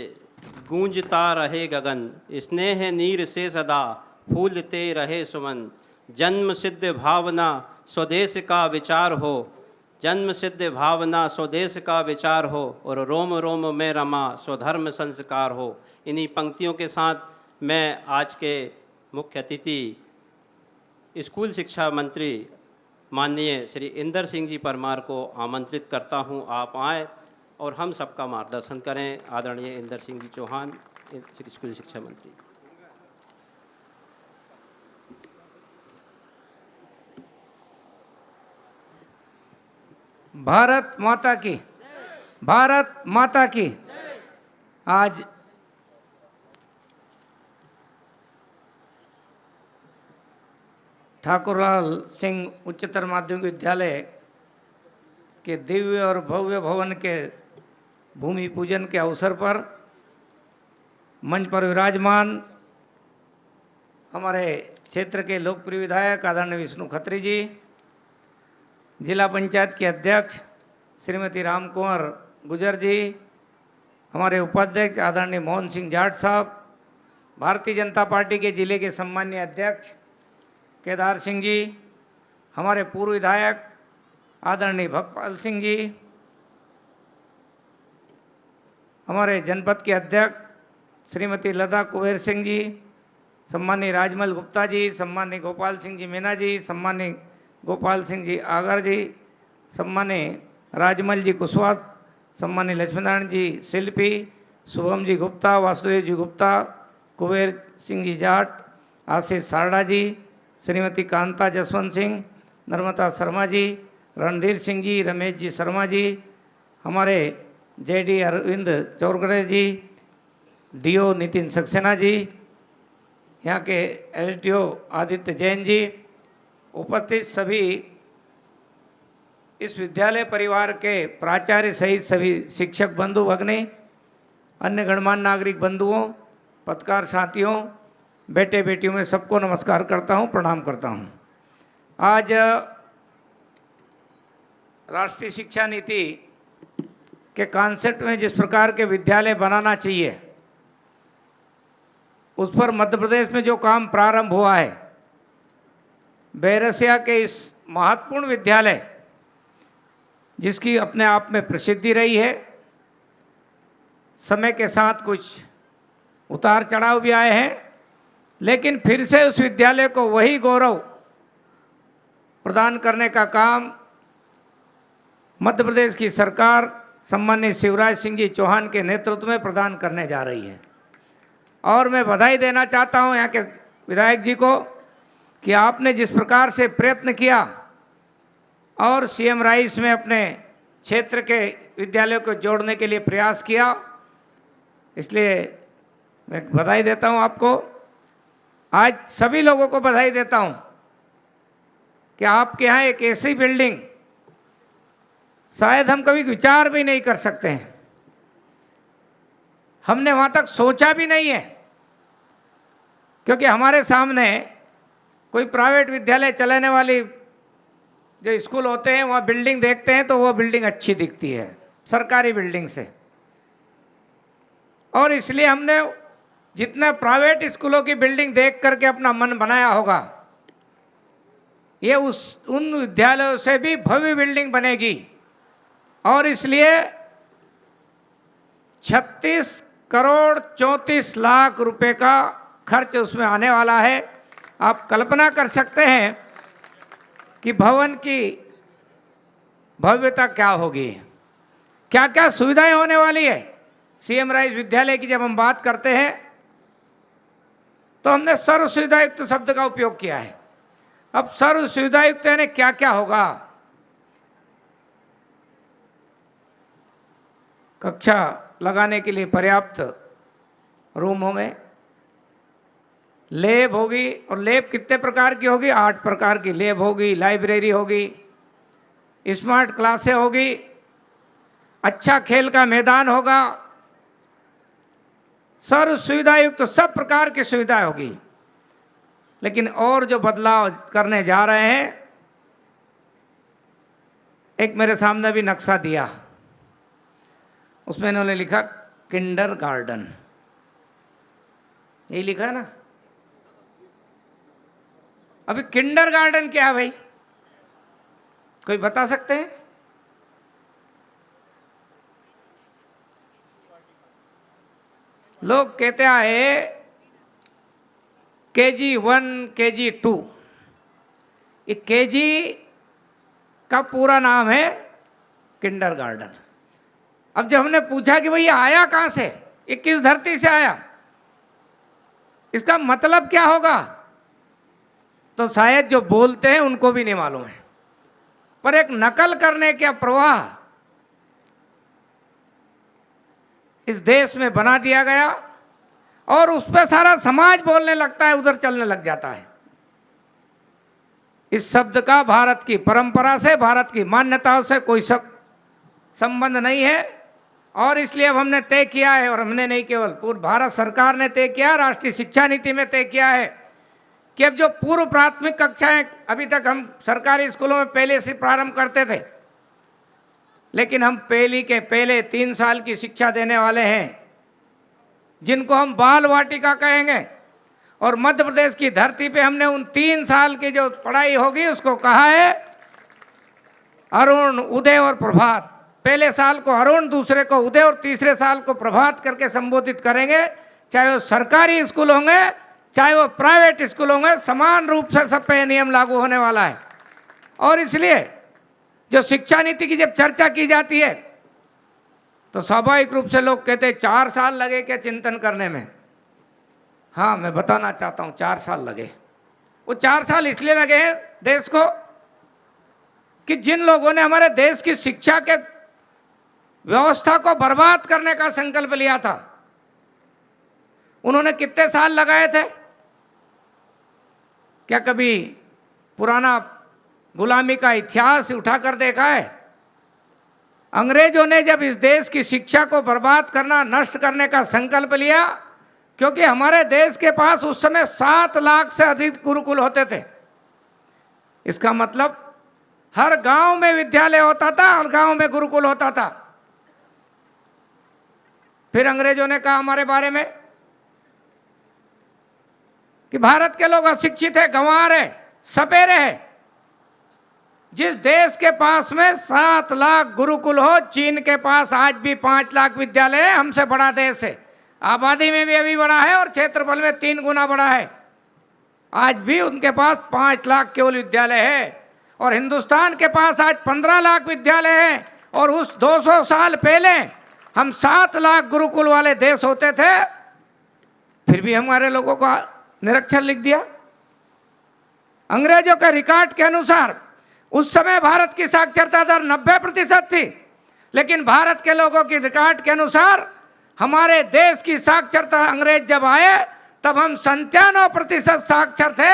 गूंजता रहे गगन, स्नेह नीर से सदा फूलते रहे सुमन। जन्म सिद्ध भावना स्वदेश का विचार हो, जन्म सिद्ध भावना स्वदेश का विचार हो और रोम रोम में रमा स्वधर्म संस्कार हो। इन्हीं पंक्तियों के साथ मैं आज के मुख्य अतिथि स्कूल शिक्षा मंत्री माननीय श्री इंदर सिंह जी परमार को आमंत्रित करता हूं, आप आएँ और हम सबका मार्गदर्शन करें। आदरणीय इंदर सिंह जी चौहान, स्कूल शिक्षा मंत्री। भारत माता की, भारत माता की। आज ठाकुरलाल सिंह उच्चतर माध्यमिक विद्यालय के दिव्य और भव्य भवन के भूमि पूजन के अवसर पर मंच पर विराजमान हमारे क्षेत्र के लोकप्रिय विधायक आदरणीय विष्णु खत्री जी, जिला पंचायत के अध्यक्ष श्रीमती राम कुंवर गुजर जी, हमारे उपाध्यक्ष आदरणीय मोहन सिंह जाट साहब, भारतीय जनता पार्टी के जिले के सम्मानीय अध्यक्ष केदार सिंह जी, हमारे पूर्व विधायक आदरणीय भगपाल सिंह जी, हमारे जनपद के अध्यक्ष श्रीमती लता कुबेर सिंह जी, सम्मानीय राजमल गुप्ता जी, सम्मानीय गोपाल सिंह जी मीना जी, सम्मानीय गोपाल सिंह जी आगर जी, सम्मानीय राजमल जी कुशवाहा, सम्मानीय लक्ष्मीनारायण जी शिल्पी, शुभम जी गुप्ता, वासुदेव जी गुप्ता, कुबेर सिंह जी जाट, आशीष सारड़ा जी, श्रीमती कांता जसवंत सिंह, नर्मदा शर्मा जी, रणधीर सिंह जी, रमेश जी शर्मा जी, हमारे जेडी अरविंद चौरगड़े जी, डीओ नितिन सक्सेना जी, यहाँ के एसडीओ आदित्य जैन जी, उपस्थित सभी इस विद्यालय परिवार के प्राचार्य सहित सभी शिक्षक बंधु भगिनी, अन्य गणमान्य नागरिक बंधुओं, पत्रकार साथियों, बेटे बेटियों में सबको नमस्कार करता हूँ, प्रणाम करता हूँ। आज राष्ट्रीय शिक्षा नीति के कॉन्सेप्ट में जिस प्रकार के विद्यालय बनाना चाहिए, उस पर मध्य प्रदेश में जो काम प्रारंभ हुआ है, बैरसिया के इस महत्वपूर्ण विद्यालय जिसकी अपने आप में प्रसिद्धि रही है, समय के साथ कुछ उतार चढ़ाव भी आए हैं, लेकिन फिर से उस विद्यालय को वही गौरव प्रदान करने का काम मध्य प्रदेश की सरकार सम्मानित शिवराज सिंह जी चौहान के नेतृत्व में प्रदान करने जा रही है। और मैं बधाई देना चाहता हूं यहाँ के विधायक जी को कि आपने जिस प्रकार से प्रयत्न किया और सीएम राइस में अपने क्षेत्र के विद्यालयों को जोड़ने के लिए प्रयास किया, इसलिए मैं बधाई देता हूं आपको। आज सभी लोगों को बधाई देता हूं कि आपके यहाँ एक ऐसी बिल्डिंग शायद हम कभी विचार भी नहीं कर सकते हैं, हमने वहाँ तक सोचा भी नहीं है, क्योंकि हमारे सामने कोई प्राइवेट विद्यालय चलाने वाली जो स्कूल होते हैं वहाँ बिल्डिंग देखते हैं तो वो बिल्डिंग अच्छी दिखती है सरकारी बिल्डिंग से, और इसलिए हमने जितना प्राइवेट स्कूलों की बिल्डिंग देख करके अपना मन बनाया होगा, ये उन विद्यालयों से भी भव्य बिल्डिंग बनेगी। और इसलिए 36 करोड़ 34 लाख रुपए का खर्च उसमें आने वाला है। आप कल्पना कर सकते हैं कि भवन की भव्यता क्या होगी, क्या क्या सुविधाएं होने वाली है। सीएम राइस विद्यालय की जब हम बात करते हैं तो हमने सर्व सुविधायुक्त शब्द का उपयोग किया है। अब सर्व सुविधायुक्त यानी क्या क्या होगा? कक्षा लगाने के लिए पर्याप्त रूम होंगे, लैब होगी, और लैब कितने प्रकार की होगी? 8 प्रकार की लैब होगी, लाइब्रेरी होगी, स्मार्ट क्लासें होगी, अच्छा खेल का मैदान होगा, सर्व सुविधायुक्त सब प्रकार की सुविधाएं होगी। लेकिन और जो बदलाव करने जा रहे हैं, एक मेरे सामने भी नक्शा दिया, उसमें इन्होंने लिखा किंडर गार्डन, यही लिखा है ना। अभी किंडर गार्डन क्या है भाई, कोई बता सकते हैं? लोग कहते आए KG1 KG2, ये KG का पूरा नाम है किंडरगार्टन। अब जब हमने पूछा कि भाई ये आया कहाँ से, ये किस धरती से आया, इसका मतलब क्या होगा, तो शायद जो बोलते हैं उनको भी नहीं मालूम है। पर एक नकल करने का प्रवाह इस देश में बना दिया गया और उस पर सारा समाज बोलने लगता है, उधर चलने लग जाता है। इस शब्द का भारत की परंपरा से, भारत की मान्यताओं से कोई संबंध नहीं है। और इसलिए अब हमने तय किया है, और हमने नहीं केवल पूर्व भारत सरकार ने तय किया, राष्ट्रीय शिक्षा नीति में तय किया है कि अब जो पूर्व प्राथमिक कक्षाएं, अभी तक हम सरकारी स्कूलों में पहले से प्रारंभ करते थे, लेकिन हम पहली के पहले 3 साल की शिक्षा देने वाले हैं, जिनको हम बाल वाटिका कहेंगे। और मध्य प्रदेश की धरती पे हमने उन 3 साल की जो पढ़ाई होगी उसको कहा है अरुण, उदय और प्रभात। पहले साल को अरुण, दूसरे को उदय और तीसरे साल को प्रभात करके संबोधित करेंगे। चाहे वो सरकारी स्कूल होंगे, चाहे वो प्राइवेट स्कूल होंगे, समान रूप से सब पे नियम लागू होने वाला है। और इसलिए जो शिक्षा नीति की जब चर्चा की जाती है तो स्वाभाविक रूप से लोग कहते हैं 4 साल लगे क्या चिंतन करने में। हाँ, मैं बताना चाहता हूँ 4 साल लगे। वो 4 साल इसलिए लगे हैं देश को कि जिन लोगों ने हमारे देश की शिक्षा के व्यवस्था को बर्बाद करने का संकल्प लिया था, उन्होंने कितने साल लगाए थे। क्या कभी पुराना गुलामी का इतिहास उठाकर देखा है? अंग्रेजों ने जब इस देश की शिक्षा को बर्बाद करना, नष्ट करने का संकल्प लिया, क्योंकि हमारे देश के पास उस समय 7 लाख से अधिक गुरुकुल होते थे। इसका मतलब हर गांव में विद्यालय होता था, हर गांव में गुरुकुल होता था। फिर अंग्रेजों ने कहा हमारे बारे में कि भारत के लोग अशिक्षित है, गंवार है, सपेरे है। जिस देश के पास में 7 लाख गुरुकुल हो, चीन के पास आज भी 5 लाख विद्यालय है, हमसे बड़ा देश है। आबादी में भी अभी बड़ा है और क्षेत्रफल में 3 गुना बड़ा है। आज भी उनके पास 5 लाख केवल विद्यालय है, और हिंदुस्तान के पास आज 15 लाख विद्यालय है। और उस 200 साल पहले हम 7 लाख गुरुकुल वाले देश होते थे, फिर भी हमारे लोगों को निरक्षर लिख दिया। अंग्रेजों के रिकॉर्ड के अनुसार उस समय भारत की साक्षरता दर 90% थी, लेकिन भारत के लोगों की रिकॉर्ड के अनुसार हमारे देश की साक्षरता, अंग्रेज जब आए तब हम 97% साक्षर थे,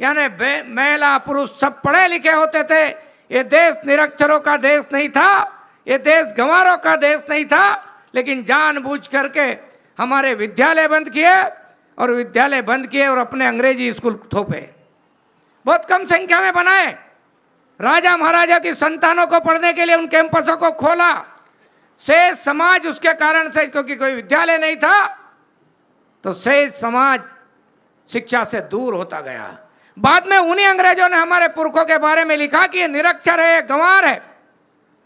यानी महिला पुरुष सब पढ़े लिखे होते थे। ये देश निरक्षरों का देश नहीं था, ये देश गंवारों का देश नहीं था। लेकिन जानबूझ करके हमारे विद्यालय बंद किए और अपने अंग्रेजी स्कूल थोपे, बहुत कम संख्या में बनाए। राजा महाराजा की संतानों को पढ़ने के लिए उन कैंपसों को खोला। शेष समाज उसके कारण से, क्योंकि कोई विद्यालय नहीं था, तो शेष समाज शिक्षा से दूर होता गया। बाद में उन्हीं अंग्रेजों ने हमारे पुरखों के बारे में लिखा कि ये निरक्षर है, गंवार है।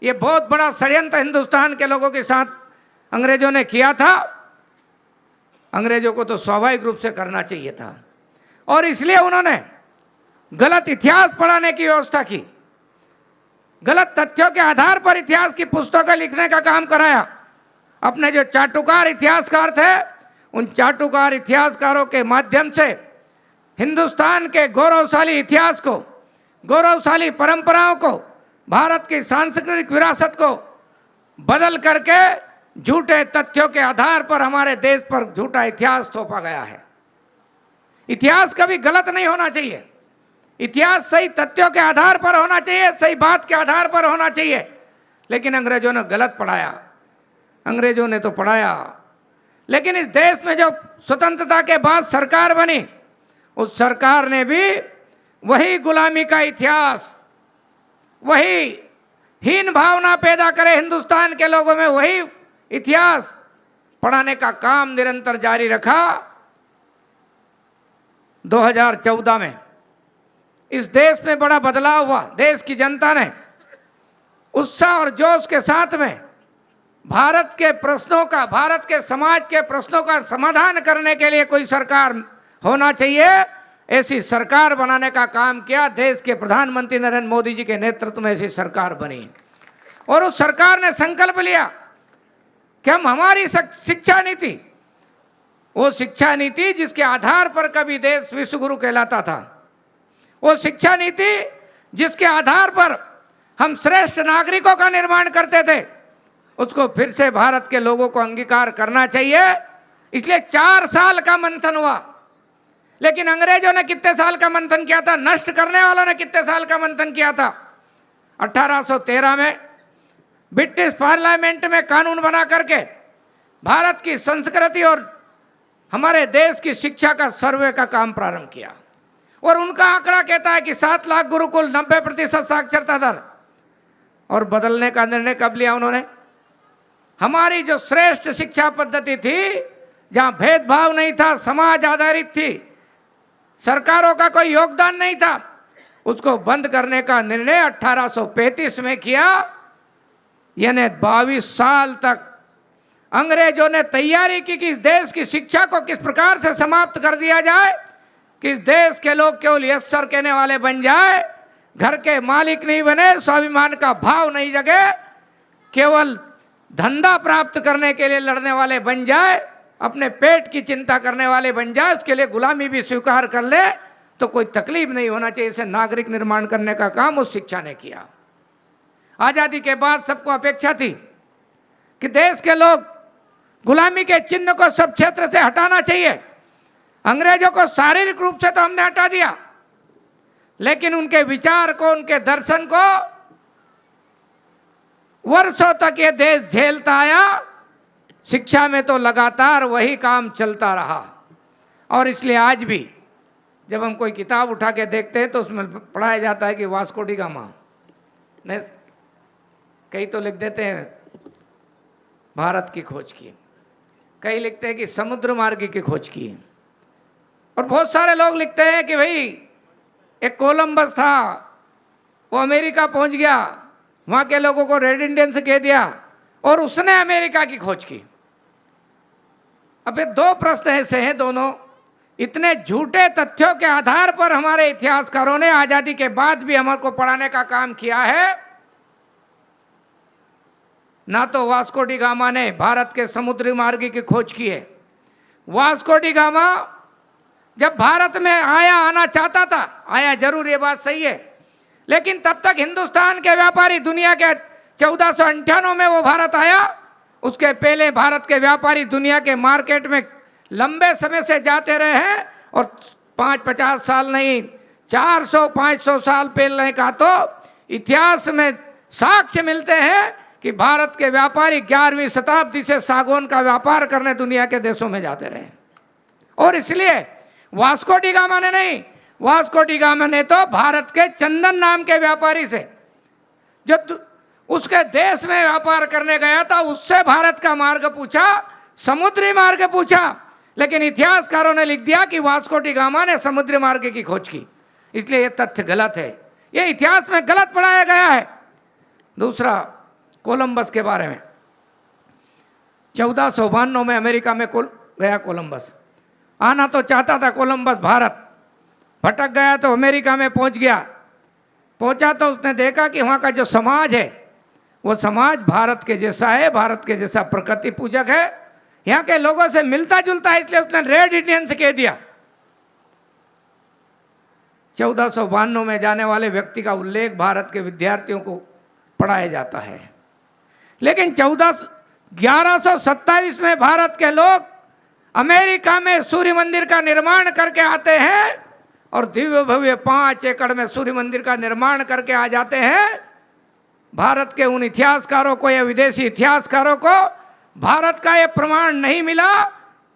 ये बहुत बड़ा षड्यंत्र हिंदुस्तान के लोगों के साथ अंग्रेजों ने किया था। अंग्रेजों को तो स्वाभाविक रूप से करना चाहिए था, और इसलिए उन्होंने गलत इतिहास पढ़ाने की व्यवस्था की, गलत तथ्यों के आधार पर इतिहास की पुस्तकें लिखने का काम कराया। अपने जो चाटुकार इतिहासकार थे, उन चाटुकार इतिहासकारों के माध्यम से हिंदुस्तान के गौरवशाली इतिहास को, गौरवशाली परंपराओं को, भारत की सांस्कृतिक विरासत को बदल करके झूठे तथ्यों के आधार पर हमारे देश पर झूठा इतिहास थोपा गया है। इतिहास कभी गलत नहीं होना चाहिए। इतिहास सही तथ्यों के आधार पर होना चाहिए, सही बात के आधार पर होना चाहिए। लेकिन अंग्रेजों ने गलत पढ़ाया। अंग्रेजों ने तो पढ़ाया, लेकिन इस देश में जो स्वतंत्रता के बाद सरकार बनी, उस सरकार ने भी वही गुलामी का इतिहास, वही हीन भावना पैदा करे हिंदुस्तान के लोगों में, वही इतिहास पढ़ाने का काम निरंतर जारी रखा। 2014 में इस देश में बड़ा बदलाव हुआ। देश की जनता ने उत्साह और जोश के साथ में भारत के प्रश्नों का, भारत के समाज के प्रश्नों का समाधान करने के लिए कोई सरकार होना चाहिए। ऐसी सरकार बनाने का काम किया। देश के प्रधानमंत्री नरेंद्र मोदी जी के नेतृत्व में ऐसी सरकार बनी और उस सरकार ने संकल्प लिया कि हम हमारी शिक्षा नीति, वो शिक्षा नीति जिसके आधार पर कभी देश विश्वगुरु कहलाता था, वो शिक्षा नीति जिसके आधार पर हम श्रेष्ठ नागरिकों का निर्माण करते थे, उसको फिर से भारत के लोगों को अंगीकार करना चाहिए। इसलिए 4 साल का मंथन हुआ। लेकिन अंग्रेजों ने कितने साल का मंथन किया था? नष्ट करने वालों ने कितने साल का मंथन किया था? 1813 में ब्रिटिश पार्लियामेंट में कानून बना करके भारत की संस्कृति और हमारे देश की शिक्षा का सर्वे का काम प्रारंभ किया और उनका आंकड़ा कहता है कि 7 लाख गुरुकुल, 90% साक्षरता दर। और बदलने का निर्णय कब लिया उन्होंने? हमारी जो श्रेष्ठ शिक्षा पद्धति थी, जहां भेदभाव नहीं था, समाज आधारित थी, सरकारों का कोई योगदान नहीं था, उसको बंद करने का निर्णय 1835 में किया। यानी 22 साल तक अंग्रेजों ने तैयारी की कि इस देश की शिक्षा को किस प्रकार से समाप्त कर दिया जाए कि इस देश के लोग केवल यस सर कहने वाले बन जाए, घर के मालिक नहीं बने, स्वाभिमान का भाव नहीं जगे, केवल धंधा प्राप्त करने के लिए लड़ने वाले बन जाए, अपने पेट की चिंता करने वाले बन जाए, उसके लिए गुलामी भी स्वीकार कर ले तो कोई तकलीफ नहीं होना चाहिए। इसे नागरिक निर्माण करने का काम उस शिक्षा ने किया। आज़ादी के बाद सबको अपेक्षा थी कि देश के लोग गुलामी के चिन्ह को सब क्षेत्र से हटाना चाहिए। अंग्रेजों को शारीरिक रूप से तो हमने हटा दिया, लेकिन उनके विचार को, उनके दर्शन को वर्षों तक ये देश झेलता आया। शिक्षा में तो लगातार वही काम चलता रहा और इसलिए आज भी जब हम कोई किताब उठा के देखते हैं तो उसमें पढ़ाया जाता है कि वास्को डी गामा ने, कई तो लिख देते हैं भारत की खोज की, कई लिखते हैं कि समुद्र मार्ग की खोज की, और बहुत सारे लोग लिखते हैं कि भाई एक कोलंबस था, वो अमेरिका पहुंच गया, वहाँ के लोगों को रेड इंडियंस कह दिया और उसने अमेरिका की खोज की। अब ये 2 प्रश्न ऐसे हैं, दोनों इतने झूठे तथ्यों के आधार पर हमारे इतिहासकारों ने आज़ादी के बाद भी हमारे को पढ़ाने का काम किया है। ना तो वास्को डी गामा ने भारत के समुद्री मार्ग की खोज की है। वास्को डी गामा जब भारत में आना चाहता था, आया जरूर, ये बात सही है, लेकिन तब तक हिंदुस्तान के व्यापारी, दुनिया के 1498 में वो भारत आया, उसके पहले भारत के व्यापारी दुनिया के मार्केट में लंबे समय से जाते रहे हैं और 50 साल नहीं, 400-500 साल पहले का तो इतिहास में साक्ष्य मिलते हैं कि भारत के व्यापारी 11वीं शताब्दी से सागौन का व्यापार करने दुनिया के देशों में जाते रहे। और इसलिए वास्को डी गामा ने नहीं, वास्को डी गामा ने तो भारत के चंदन नाम के व्यापारी से, जो उसके देश में व्यापार करने गया था, उससे भारत का मार्ग पूछा, समुद्री मार्ग पूछा, लेकिन इतिहासकारों ने लिख दिया कि वास्को डी गामा ने समुद्री मार्ग की खोज की। इसलिए यह तथ्य गलत है, यह इतिहास में गलत पढ़ाया गया है। दूसरा, कोलंबस के बारे में 1492 में अमेरिका में गया कोलंबस, आना तो चाहता था कोलंबस भारत, भटक गया तो अमेरिका में पहुंच गया। पहुंचा तो उसने देखा कि वहाँ का जो समाज है वो समाज भारत के जैसा है, भारत के जैसा प्रकृति पूजक है, यहाँ के लोगों से मिलता जुलता है, इसलिए उसने रेड इंडियन से कह दिया। 1492 में जाने वाले व्यक्ति का उल्लेख भारत के विद्यार्थियों को पढ़ाया जाता है, लेकिन 1127 में भारत के लोग अमेरिका में सूर्य मंदिर का निर्माण करके आते हैं और दिव्य भव्य 5 एकड़ में सूर्य मंदिर का निर्माण करके आ जाते हैं। भारत के उन इतिहासकारों को या विदेशी इतिहासकारों को भारत का यह प्रमाण नहीं मिला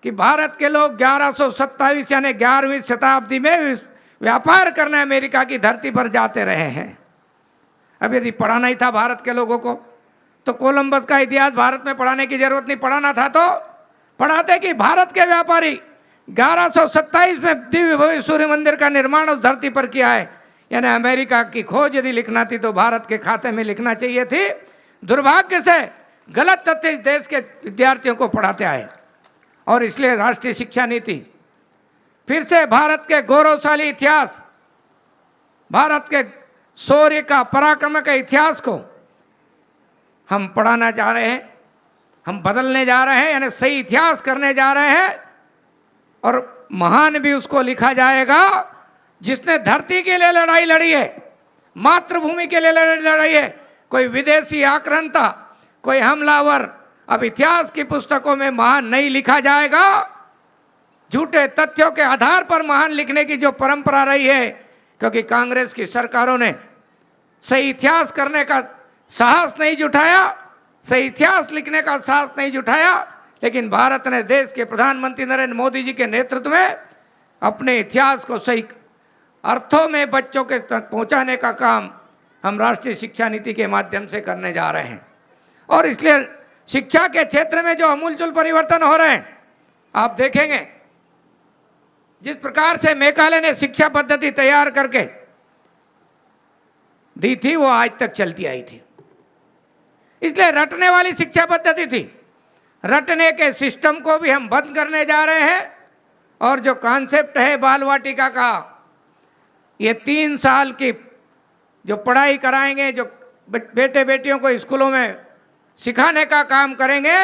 कि भारत के लोग 1127 यानी 11वीं शताब्दी में व्यापार करने अमेरिका की धरती पर जाते रहे हैं। अब यदि पढ़ाना ही था भारत के लोगों को तो कोलंबस का इतिहास भारत में पढ़ाने की जरूरत नहीं, पढ़ाना था तो पढ़ाते कि भारत के व्यापारी 1127 में दिव्य भव्य सूर्य मंदिर का निर्माण उस धरती पर किया है। यानी अमेरिका की खोज यदि लिखना थी तो भारत के खाते में लिखना चाहिए थी। दुर्भाग्य से गलत तथ्य इस देश के विद्यार्थियों को पढ़ाते आए। और इसलिए राष्ट्रीय शिक्षा नीति फिर से भारत के गौरवशाली इतिहास, भारत के शौर्य का, पराक्रम के इतिहास को हम पढ़ाना जा रहे हैं, हम बदलने जा रहे हैं, यानी सही इतिहास करने जा रहे हैं। और महान भी उसको लिखा जाएगा जिसने धरती के लिए लड़ाई लड़ी है, मातृभूमि के लिए लड़ाई है। कोई विदेशी आक्रांता, कोई हमलावर अब इतिहास की पुस्तकों में महान नहीं लिखा जाएगा। झूठे तथ्यों के आधार पर महान लिखने की जो परंपरा रही है, क्योंकि कांग्रेस की सरकारों ने सही इतिहास करने का साहस नहीं जुटाया, सही इतिहास लिखने का साहस नहीं जुटाया। लेकिन भारत ने, देश के प्रधानमंत्री नरेंद्र मोदी जी के नेतृत्व में अपने इतिहास को सही अर्थों में बच्चों के तक पहुंचाने का काम हम राष्ट्रीय शिक्षा नीति के माध्यम से करने जा रहे हैं। और इसलिए शिक्षा के क्षेत्र में जो अमूलचूल परिवर्तन हो रहे हैं, आप देखेंगे जिस प्रकार से मेघालय ने शिक्षा पद्धति तैयार करके दी थी, वो आज तक चलती आई थी। इसलिए रटने वाली शिक्षा पद्धति थी। रटने के सिस्टम को भी हम बंद करने जा रहे हैं। और जो कॉन्सेप्ट है बाल वाटिका का, ये 3 साल की जो पढ़ाई कराएंगे, जो बेटे बेटियों को स्कूलों में सिखाने का काम करेंगे,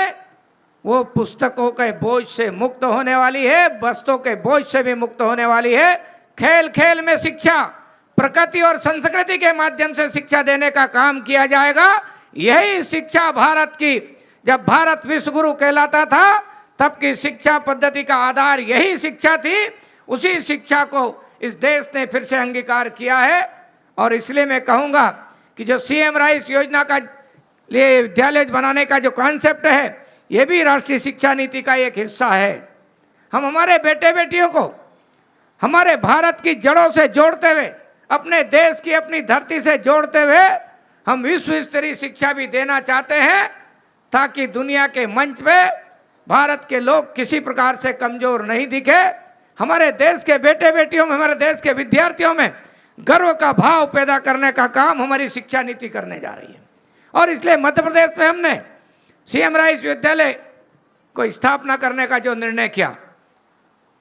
वो पुस्तकों के बोझ से मुक्त होने वाली है, बस्तों के बोझ से भी मुक्त होने वाली है। खेल खेल में शिक्षा, प्रकृति और संस्कृति के माध्यम से शिक्षा देने का काम किया जाएगा। यही शिक्षा भारत की, जब भारत विश्वगुरु कहलाता था तब की शिक्षा पद्धति का आधार यही शिक्षा थी। उसी शिक्षा को इस देश ने फिर से अंगीकार किया है। और इसलिए मैं कहूँगा कि जो सीएम राइस योजना का लिए विद्यालय बनाने का जो कॉन्सेप्ट है, ये भी राष्ट्रीय शिक्षा नीति का एक हिस्सा है। हम हमारे बेटे बेटियों को हमारे भारत की जड़ों से जोड़ते हुए, अपने देश की, अपनी धरती से जोड़ते हुए हम विश्व स्तरीय शिक्षा भी देना चाहते हैं, ताकि दुनिया के मंच पे भारत के लोग किसी प्रकार से कमजोर नहीं दिखे। हमारे देश के बेटे बेटियों में, हमारे देश के विद्यार्थियों में गर्व का भाव पैदा करने का काम हमारी शिक्षा नीति करने जा रही है। और इसलिए मध्य प्रदेश में हमने सीएम राइस विद्यालय को स्थापना करने का जो निर्णय किया,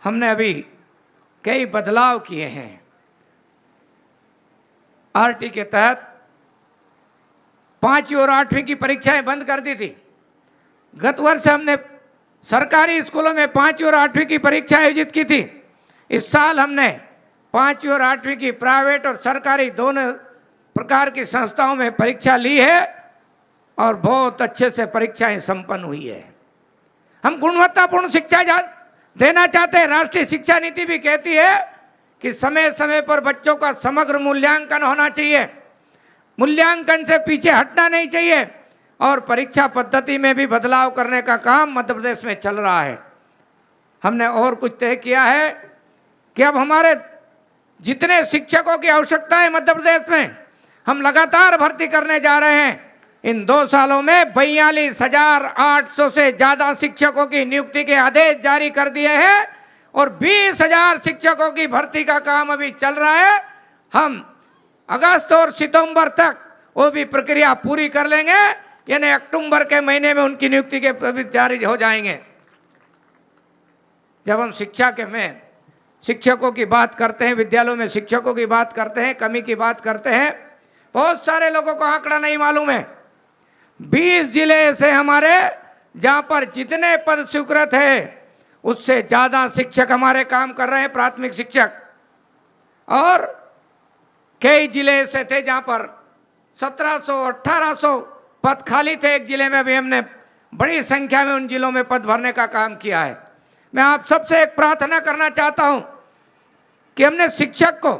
हमने अभी कई बदलाव किए हैं। आरटी के तहत 5वीं और 8वीं की परीक्षाएं बंद कर दी थी। गत वर्ष हमने सरकारी स्कूलों में 5वीं और 8वीं की परीक्षा आयोजित की थी। इस साल हमने 5वीं और 8वीं की प्राइवेट और सरकारी दोनों प्रकार की संस्थाओं में परीक्षा ली है और बहुत अच्छे से परीक्षाएं संपन्न हुई है। हम गुणवत्तापूर्ण शिक्षा देना चाहते हैं। राष्ट्रीय शिक्षा नीति भी कहती है कि समय समय पर बच्चों का समग्र मूल्यांकन होना चाहिए, मूल्यांकन से पीछे हटना नहीं चाहिए। और परीक्षा पद्धति में भी बदलाव करने का काम मध्य प्रदेश में चल रहा है। हमने और कुछ तय किया है कि अब हमारे जितने शिक्षकों की आवश्यकता है मध्य प्रदेश में, हम लगातार भर्ती करने जा रहे हैं। इन 2 सालों में 42,800 से ज़्यादा शिक्षकों की नियुक्ति के आदेश जारी कर दिए हैं और 20,000 शिक्षकों की भर्ती का काम अभी चल रहा है। हम अगस्त और सितंबर तक वो भी प्रक्रिया पूरी कर लेंगे, यानी अक्टूबर के महीने में उनकी नियुक्ति के जारी हो जाएंगे। जब हम शिक्षा के में शिक्षकों की बात करते हैं, विद्यालयों में शिक्षकों की बात करते हैं, कमी की बात करते हैं, बहुत सारे लोगों को आंकड़ा नहीं मालूम है। 20 जिले ऐसे हमारे जहाँ पर जितने पद स्वीकृत है उससे ज़्यादा शिक्षक हमारे काम कर रहे हैं, प्राथमिक शिक्षक। और कई जिले ऐसे थे जहाँ पर 1700-1800 पद खाली थे एक जिले में। भी हमने बड़ी संख्या में उन जिलों में पद भरने का काम किया है। मैं आप सबसे एक प्रार्थना करना चाहता हूँ कि हमने शिक्षक को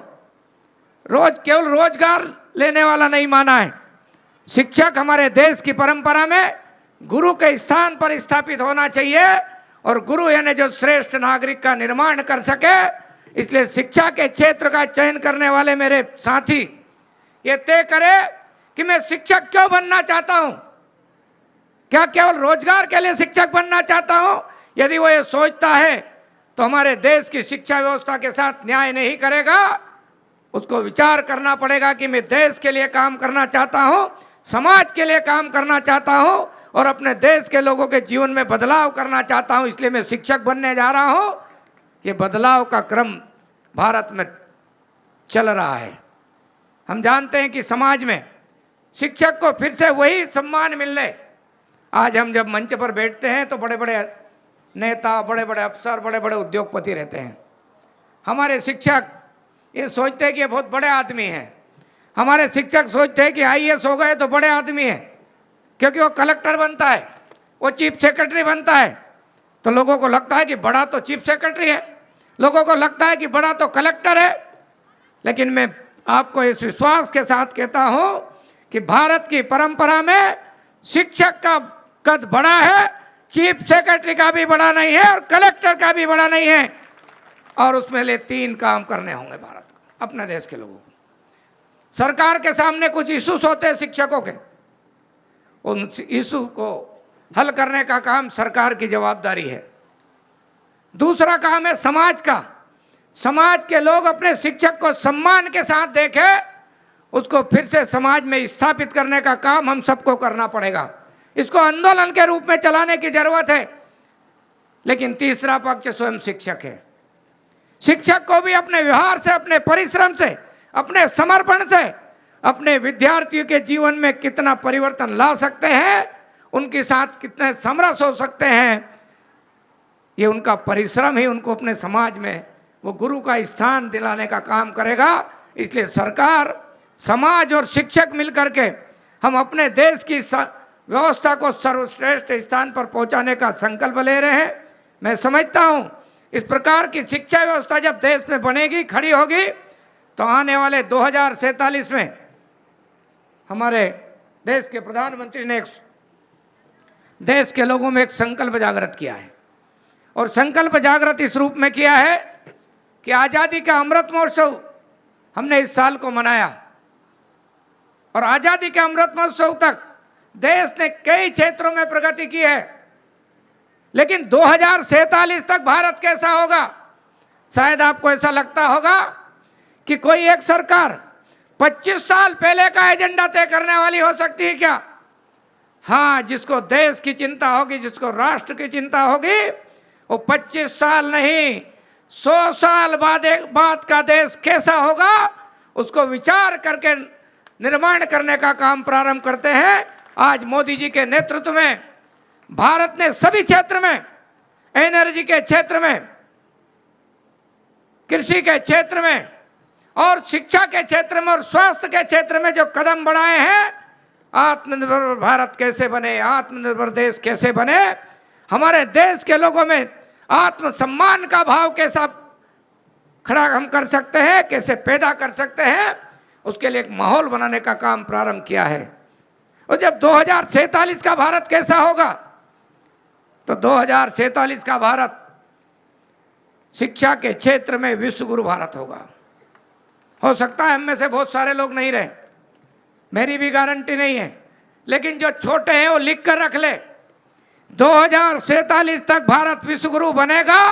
केवल रोजगार लेने वाला नहीं माना है। शिक्षक हमारे देश की परंपरा में गुरु के स्थान पर स्थापित होना चाहिए और गुरु यानी जो श्रेष्ठ नागरिक का निर्माण कर सके। इसलिए शिक्षा के क्षेत्र का चयन करने वाले मेरे साथी ये तय करे कि मैं शिक्षक क्यों बनना चाहता हूं। क्या केवल रोजगार के लिए शिक्षक बनना चाहता हूं? यदि वो ये सोचता है तो हमारे देश की शिक्षा व्यवस्था के साथ न्याय नहीं करेगा। उसको विचार करना पड़ेगा कि मैं देश के लिए काम करना चाहता हूं, समाज के लिए काम करना चाहता हूं और अपने देश के लोगों के जीवन में बदलाव करना चाहता हूं, इसलिए मैं शिक्षक बनने जा रहा हूं। ये बदलाव का क्रम भारत में चल रहा है। हम जानते हैं कि समाज में शिक्षक को फिर से वही सम्मान मिलने, आज हम जब मंच पर बैठते हैं तो बड़े बड़े नेता, बड़े बड़े अफसर, बड़े बड़े उद्योगपति रहते हैं। हमारे शिक्षक ये सोचते हैं कि ये बहुत बड़े आदमी हैं। हमारे शिक्षक सोचते हैं कि आईएएस हो गए तो बड़े आदमी हैं, क्योंकि वो कलेक्टर बनता है, वो चीफ सेक्रेटरी बनता है, तो लोगों को लगता है कि बड़ा तो चीफ सेक्रेटरी है, लोगों को लगता है कि बड़ा तो कलेक्टर है। लेकिन मैं आपको इस विश्वास के साथ कहता हूं कि भारत की परंपरा में शिक्षक का कद बड़ा है, चीफ सेक्रेटरी का भी बड़ा नहीं है और कलेक्टर का भी बड़ा नहीं है। और उसमें ले 3 काम करने होंगे भारत को, अपने देश के लोगों को। सरकार के सामने कुछ इश्यूज होते हैं शिक्षकों के, उन इशू को हल करने का काम सरकार की जवाबदारी है। दूसरा काम है समाज का। समाज के लोग अपने शिक्षक को सम्मान के साथ देखें, उसको फिर से समाज में स्थापित करने का काम हम सबको करना पड़ेगा। इसको आंदोलन के रूप में चलाने की जरूरत है। लेकिन तीसरा पक्ष स्वयं शिक्षक है। शिक्षक को भी अपने व्यवहार से, अपने परिश्रम से, अपने समर्पण से अपने विद्यार्थियों के जीवन में कितना परिवर्तन ला सकते हैं, उनके साथ कितने समरस हो सकते हैं, ये उनका परिश्रम ही उनको अपने समाज में वो गुरु का स्थान दिलाने का काम करेगा। इसलिए सरकार, समाज और शिक्षक मिलकर के हम अपने देश की व्यवस्था को सर्वश्रेष्ठ स्थान पर पहुंचाने का संकल्प ले रहे हैं। मैं समझता हूं इस प्रकार की शिक्षा व्यवस्था जब देश में बनेगी, खड़ी होगी, तो आने वाले 2047 में हमारे देश के प्रधानमंत्री ने देश के लोगों में एक संकल्प जागृत किया है। और संकल्प जागृत इस रूप में किया है कि आज़ादी का अमृत महोत्सव हमने इस साल को मनाया, और आज़ादी के अमृत महोत्सव तक देश ने कई क्षेत्रों में प्रगति की है। लेकिन 2047 तक भारत कैसा होगा? शायद आपको ऐसा लगता होगा कि कोई एक सरकार 25 साल पहले का एजेंडा तय करने वाली हो सकती है क्या? हाँ, जिसको देश की चिंता होगी, जिसको राष्ट्र की चिंता होगी, वो 25 साल नहीं 100 साल बाद का देश कैसा होगा उसको विचार करके निर्माण करने का काम प्रारंभ करते हैं। आज मोदी जी के नेतृत्व में भारत ने सभी क्षेत्र में, एनर्जी के क्षेत्र में, कृषि के क्षेत्र में और शिक्षा के क्षेत्र में और स्वास्थ्य के क्षेत्र में जो कदम बढ़ाए हैं, आत्मनिर्भर भारत कैसे बने, आत्मनिर्भर देश कैसे बने, हमारे देश के लोगों में आत्मसम्मान का भाव कैसा खड़ा हम कर सकते हैं, कैसे पैदा कर सकते हैं, उसके लिए एक माहौल बनाने का काम प्रारंभ किया है। और जब 2047 का भारत कैसा होगा, तो 2047 का भारत शिक्षा के क्षेत्र में विश्व गुरु भारत होगा। हो सकता है हम में से बहुत सारे लोग नहीं रहे, मेरी भी गारंटी नहीं है, लेकिन जो छोटे हैं वो लिख कर रख ले, 2047 तक भारत विश्व गुरु बनेगा।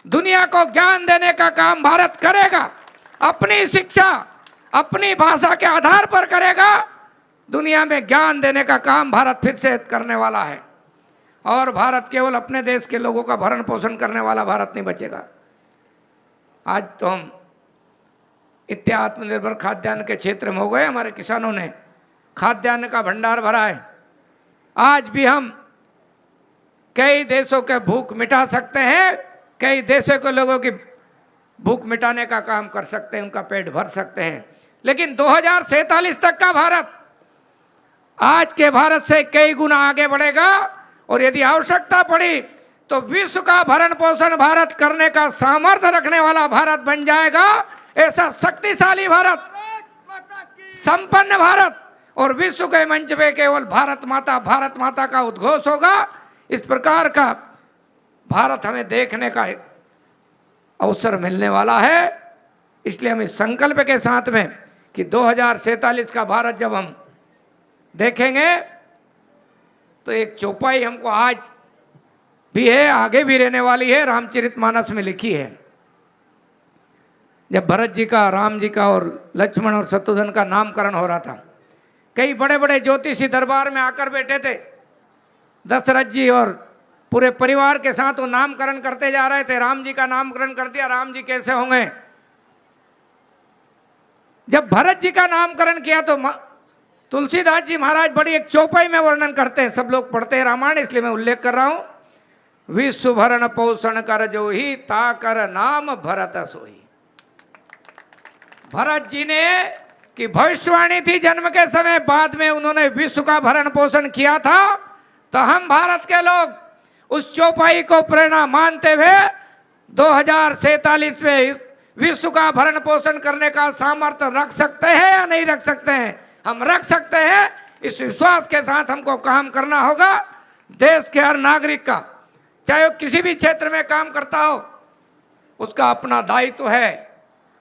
दुनिया को ज्ञान देने का काम भारत करेगा, अपनी शिक्षा, अपनी भाषा के आधार पर करेगा। दुनिया में ज्ञान देने का काम भारत फिर से करने वाला है। और भारत केवल अपने देश के लोगों का भरण पोषण करने वाला भारत नहीं बचेगा। आज तो हम इतने आत्मनिर्भर खाद्यान्न के क्षेत्र में हो गए, हमारे किसानों ने खाद्यान्न का भंडार भरा है। आज भी हम कई देशों के भूख मिटा सकते हैं, कई देशों के लोगों की भूख मिटाने का काम कर सकते हैं, उनका पेट भर सकते हैं। लेकिन 2047 तक का भारत आज के भारत से कई गुना आगे बढ़ेगा, और यदि आवश्यकता पड़ी तो विश्व का भरण पोषण भारत करने का सामर्थ्य रखने वाला भारत बन जाएगा। ऐसा शक्तिशाली भारत, संपन्न भारत, और विश्व के मंच पे केवल भारत माता का उद्घोष होगा। इस प्रकार का भारत हमें देखने का अवसर मिलने वाला है। इसलिए हम इस संकल्प के साथ में कि 2047 का भारत जब हम देखेंगे तो एक चौपाई हमको आज भी है, आगे भी रहने वाली है, रामचरितमानस में लिखी है। जब भरत जी का, राम जी का और लक्ष्मण और शत्रुघ्न का नामकरण हो रहा था, कई बड़े बड़े ज्योतिषी दरबार में आकर बैठे थे। दशरथ जी और पूरे परिवार के साथ वो नामकरण करते जा रहे थे। राम जी का नामकरण कर दिया, राम जी कैसे होंगे। जब भरत जी का नामकरण किया तो तुलसीदास जी महाराज बड़ी एक चौपाई में वर्णन करते हैं, सब लोग पढ़ते हैं रामायण इसलिए मैं उल्लेख कर रहा हूं। विश्व भरण पोषण कर जो ही ताकर नाम भरत सोई। भरत जी ने कि भविष्यवाणी थी जन्म के समय, बाद में उन्होंने विश्व का भरण पोषण किया था। तो हम भारत के लोग उस चौपाई को प्रेरणा मानते हुए 2047 में विश्व का भरण पोषण करने का सामर्थ्य रख सकते हैं या नहीं रख सकते हैं? हम रख सकते हैं। इस विश्वास के साथ हमको काम करना होगा। देश के हर नागरिक का, चाहे वो किसी भी क्षेत्र में काम करता हो, उसका अपना दायित्व है।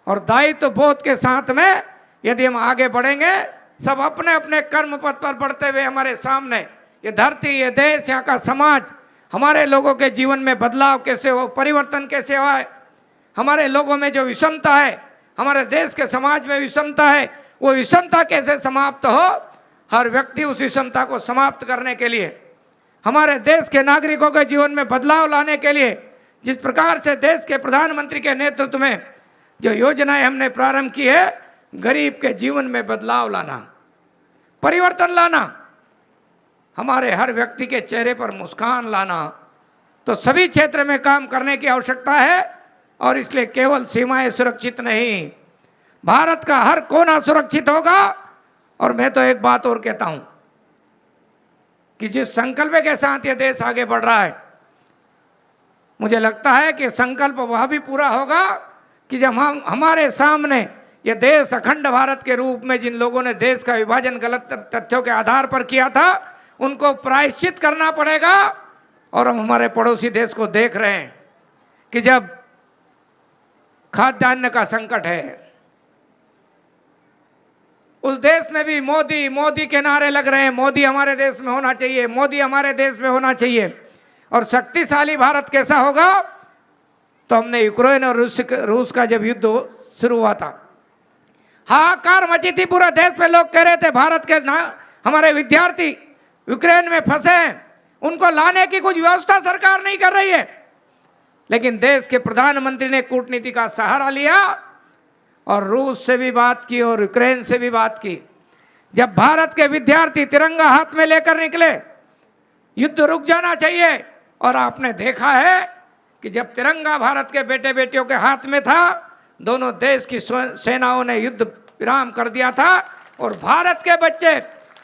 और दायित्व बोध के साथ में यदि हम आगे बढ़ेंगे, सब अपने अपने कर्म पथ पर बढ़ते हुए हमारे सामने ये धरती, ये देश, यहाँ का समाज, हमारे लोगों के जीवन में बदलाव कैसे हो, परिवर्तन कैसे हो, हमारे लोगों में जो विषमता है, हमारे देश के समाज में विषमता है, वो विषमता कैसे समाप्त हो। हर व्यक्ति उस विषमता को समाप्त करने के लिए, हमारे देश के नागरिकों के जीवन में बदलाव लाने के लिए, जिस प्रकार से देश के प्रधानमंत्री के नेतृत्व में जो योजनाएं हमने प्रारंभ की है, गरीब के जीवन में बदलाव लाना, परिवर्तन लाना, हमारे हर व्यक्ति के चेहरे पर मुस्कान लाना, तो सभी क्षेत्र में काम करने की आवश्यकता है। और इसलिए केवल सीमाएं सुरक्षित नहीं, भारत का हर कोना सुरक्षित होगा। और मैं तो एक बात और कहता हूं कि जिस संकल्प के साथ ये देश आगे बढ़ रहा है, मुझे लगता है कि संकल्प वह भी पूरा होगा कि जब हमारे सामने ये देश अखंड भारत के रूप में जिन लोगों ने देश का विभाजन गलत तथ्यों के आधार पर किया था, उनको प्रायश्चित करना पड़ेगा। और हम हमारे पड़ोसी देश को देख रहे हैं कि जब खाद्यान्न का संकट है, उस देश में भी मोदी मोदी के नारे लग रहे हैं। मोदी हमारे देश में होना चाहिए, मोदी हमारे देश में होना चाहिए। और शक्तिशाली भारत कैसा होगा? तो हमने यूक्रेन और रूस का जब युद्ध शुरू हुआ था, हाहाकार मची थी पूरा देश में। लोग कह रहे थे भारत के हमारे विद्यार्थी यूक्रेन में फंसे हैं, उनको लाने की कुछ व्यवस्था सरकार नहीं कर रही है। लेकिन देश के प्रधानमंत्री ने कूटनीति का सहारा लिया और रूस से भी बात की और यूक्रेन से भी बात की। जब भारत के विद्यार्थी तिरंगा हाथ में लेकर निकले, युद्ध रुक जाना चाहिए। और आपने देखा है कि जब तिरंगा भारत के बेटे बेटियों के हाथ में था, दोनों देश की सेनाओं ने युद्ध विराम कर दिया था और भारत के बच्चे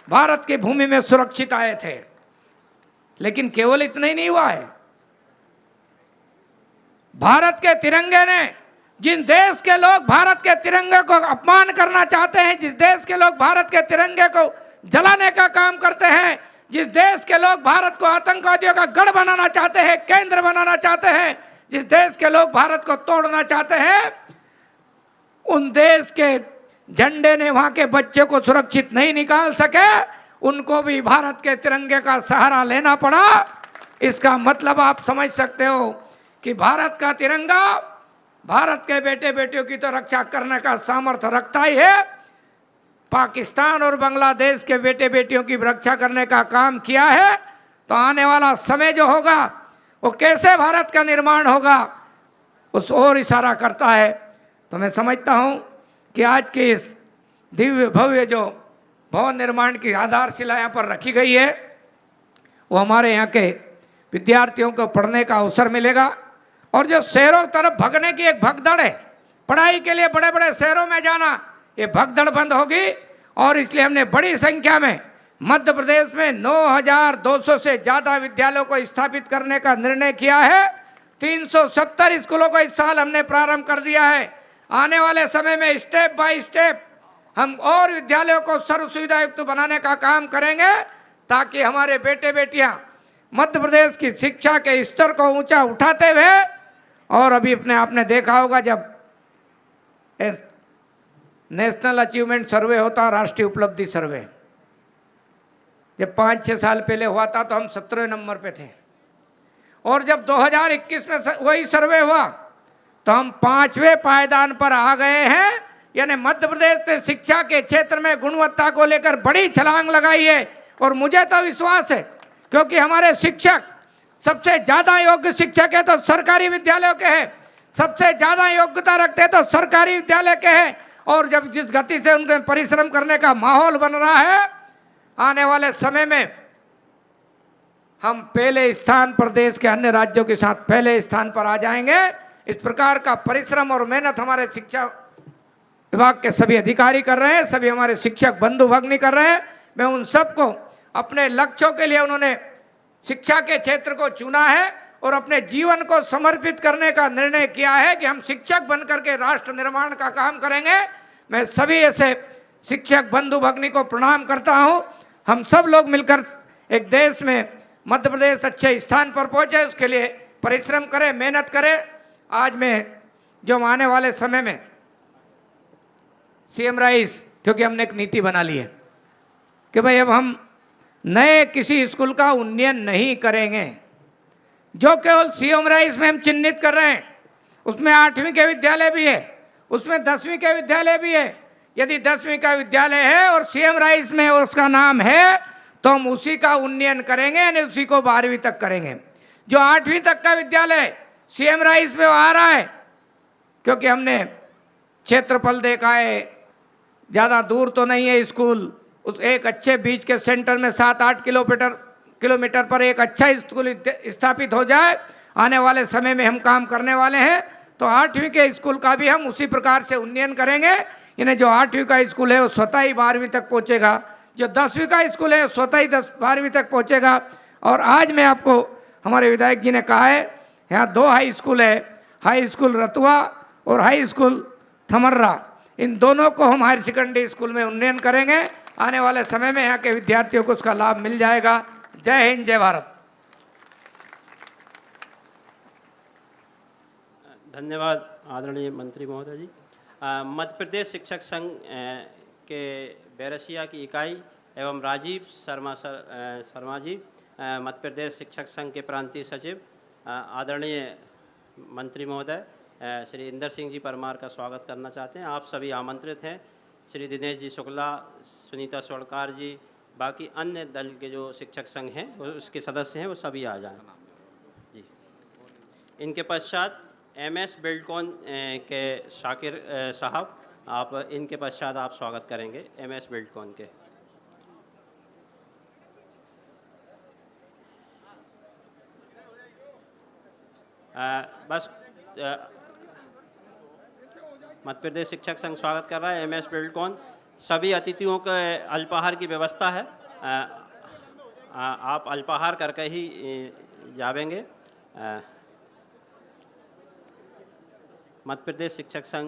भारत की भूमि में सुरक्षित आए थे। लेकिन केवल इतना ही नहीं हुआ है, भारत के तिरंगे ने, जिन देश के लोग भारत के तिरंगे को अपमान करना चाहते हैं, जिस देश के लोग भारत के तिरंगे को जलाने का काम करते हैं, जिस देश के लोग भारत को आतंकवादियों का गढ़ बनाना चाहते हैं, केंद्र बनाना चाहते हैं, जिस देश के लोग भारत को तोड़ना चाहते हैं, उन देश के झंडे ने वहां के बच्चे को सुरक्षित नहीं निकाल सके। उनको भी भारत के तिरंगे का सहारा लेना पड़ा। इसका मतलब आप समझ सकते हो कि भारत का तिरंगा भारत के बेटे बेटियों की तो रक्षा करने का सामर्थ्य रखता ही है, पाकिस्तान और बांग्लादेश के बेटे बेटियों की रक्षा करने का काम किया है। तो आने वाला समय जो होगा वो कैसे भारत का निर्माण होगा, उस ओर इशारा करता है। तो मैं समझता हूँ कि आज के इस दिव्य भव्य जो भवन निर्माण की आधारशिला यहाँ पर रखी गई है, वो हमारे यहाँ के विद्यार्थियों को पढ़ने का अवसर मिलेगा। और जो शहरों तरफ भगने की एक भगदड़ है, पढ़ाई के लिए बड़े बड़े शहरों में जाना, ये भगदड़ बंद होगी। और इसलिए हमने बड़ी संख्या में मध्य प्रदेश में 9,200 से ज़्यादा विद्यालयों को स्थापित करने का निर्णय किया है। 370 स्कूलों को इस साल हमने प्रारंभ कर दिया है। आने वाले समय में स्टेप बाय स्टेप हम और विद्यालयों को सर्व सुविधा युक्त बनाने का काम करेंगे, ताकि हमारे बेटे बेटियां मध्य प्रदेश की शिक्षा के स्तर को ऊंचा उठाते हुए, और अभी अपने आपने देखा होगा जब नेशनल अचीवमेंट सर्वे होता, राष्ट्रीय उपलब्धि सर्वे, जब 5-6 साल पहले हुआ था तो हम 17वें नंबर पे थे। और जब 2021 में वही सर्वे हुआ तो हम 5वें पायदान पर आ गए हैं। यानी मध्य प्रदेश ने शिक्षा के क्षेत्र में गुणवत्ता को लेकर बड़ी छलांग लगाई है। और मुझे तो विश्वास है, क्योंकि हमारे शिक्षक सबसे ज़्यादा योग्य शिक्षक है तो सरकारी विद्यालयों के हैं, सबसे ज़्यादा योग्यता रखते हैं तो सरकारी विद्यालय के हैं। और जब जिस गति से उनके परिश्रम करने का माहौल बन रहा है, आने वाले समय में हम पहले स्थान पर, देश के अन्य राज्यों के साथ पहले स्थान पर आ जाएंगे। इस प्रकार का परिश्रम और मेहनत हमारे शिक्षा विभाग के सभी अधिकारी कर रहे हैं, सभी हमारे शिक्षक बंधु भगिनी कर रहे हैं। मैं उन सबको अपने लक्ष्यों के लिए उन्होंने शिक्षा के क्षेत्र को चुना है और अपने जीवन को समर्पित करने का निर्णय किया है कि हम शिक्षक बनकर के राष्ट्र निर्माण का काम करेंगे। मैं सभी ऐसे शिक्षक बंधु भगिनी को प्रणाम करता हूं। हम सब लोग मिलकर एक देश में मध्य प्रदेश अच्छे स्थान पर पहुंचे, उसके लिए परिश्रम करें, मेहनत करें। आज मैं जो आने वाले समय में सीएम राइस, क्योंकि हमने एक नीति बना ली है कि भाई अब हम नए किसी स्कूल का उन्नयन नहीं करेंगे। जो केवल सीएम राइस में हम चिन्हित कर रहे हैं, उसमें 8वीं के विद्यालय भी है, उसमें 10वीं के विद्यालय भी है। यदि 10वीं का विद्यालय है और सीएम राइस में और उसका नाम है, तो हम उसी का उन्नयन करेंगे, यानी उसी को 12वीं तक करेंगे। जो 8वीं तक का विद्यालय सीएम राइस में आ रहा है, क्योंकि हमने क्षेत्रफल देखा है, ज़्यादा दूर तो नहीं है स्कूल, उस एक अच्छे बीच के सेंटर में 7-8 किलोमीटर पर एक अच्छा स्कूल स्थापित हो जाए। आने वाले समय में हम काम करने वाले हैं, तो 8वीं के स्कूल का भी हम उसी प्रकार से उन्नयन करेंगे। यानी जो 8वीं का स्कूल है वो स्वतः ही 12वीं तक पहुंचेगा, जो 10वीं का स्कूल है स्वतः ही 12वीं तक पहुंचेगा। और आज मैं आपको, हमारे विधायक जी ने कहा है, यहाँ 2 हाई स्कूल है, हाई स्कूल रतुआ और हाई स्कूल थमर्रा। इन दोनों को हम हायर सेकेंडरी स्कूल में उन्नयन करेंगे। आने वाले समय में यहाँ के विद्यार्थियों को उसका लाभ मिल जाएगा। जय हिंद, जय भारत। धन्यवाद आदरणीय मंत्री महोदय जी। मध्य प्रदेश शिक्षक संघ के बैरसिया की इकाई एवं राजीव शर्मा जी, मध्य प्रदेश शिक्षक संघ के प्रांतीय सचिव, आदरणीय मंत्री महोदय श्री इंदर सिंह जी परमार का स्वागत करना चाहते हैं। आप सभी आमंत्रित हैं। श्री दिनेश जी शुक्ला, सुनीता स्वर्णकार जी, बाकी अन्य दल के जो शिक्षक संघ हैं, वो उसके सदस्य हैं, वो सभी आ जाएं जी। इनके पश्चात MS बिल्डकॉन के शाकिर साहब, आप इनके पश्चात आप स्वागत करेंगे MS बिल्डकॉन के। बस मध्य प्रदेश शिक्षक संघ स्वागत कर रहा है, MS बिल्डकॉन। सभी अतिथियों के अल्पाहार की व्यवस्था है, आप अल्पाहार करके ही जावेंगे। मध्य प्रदेश शिक्षक संघ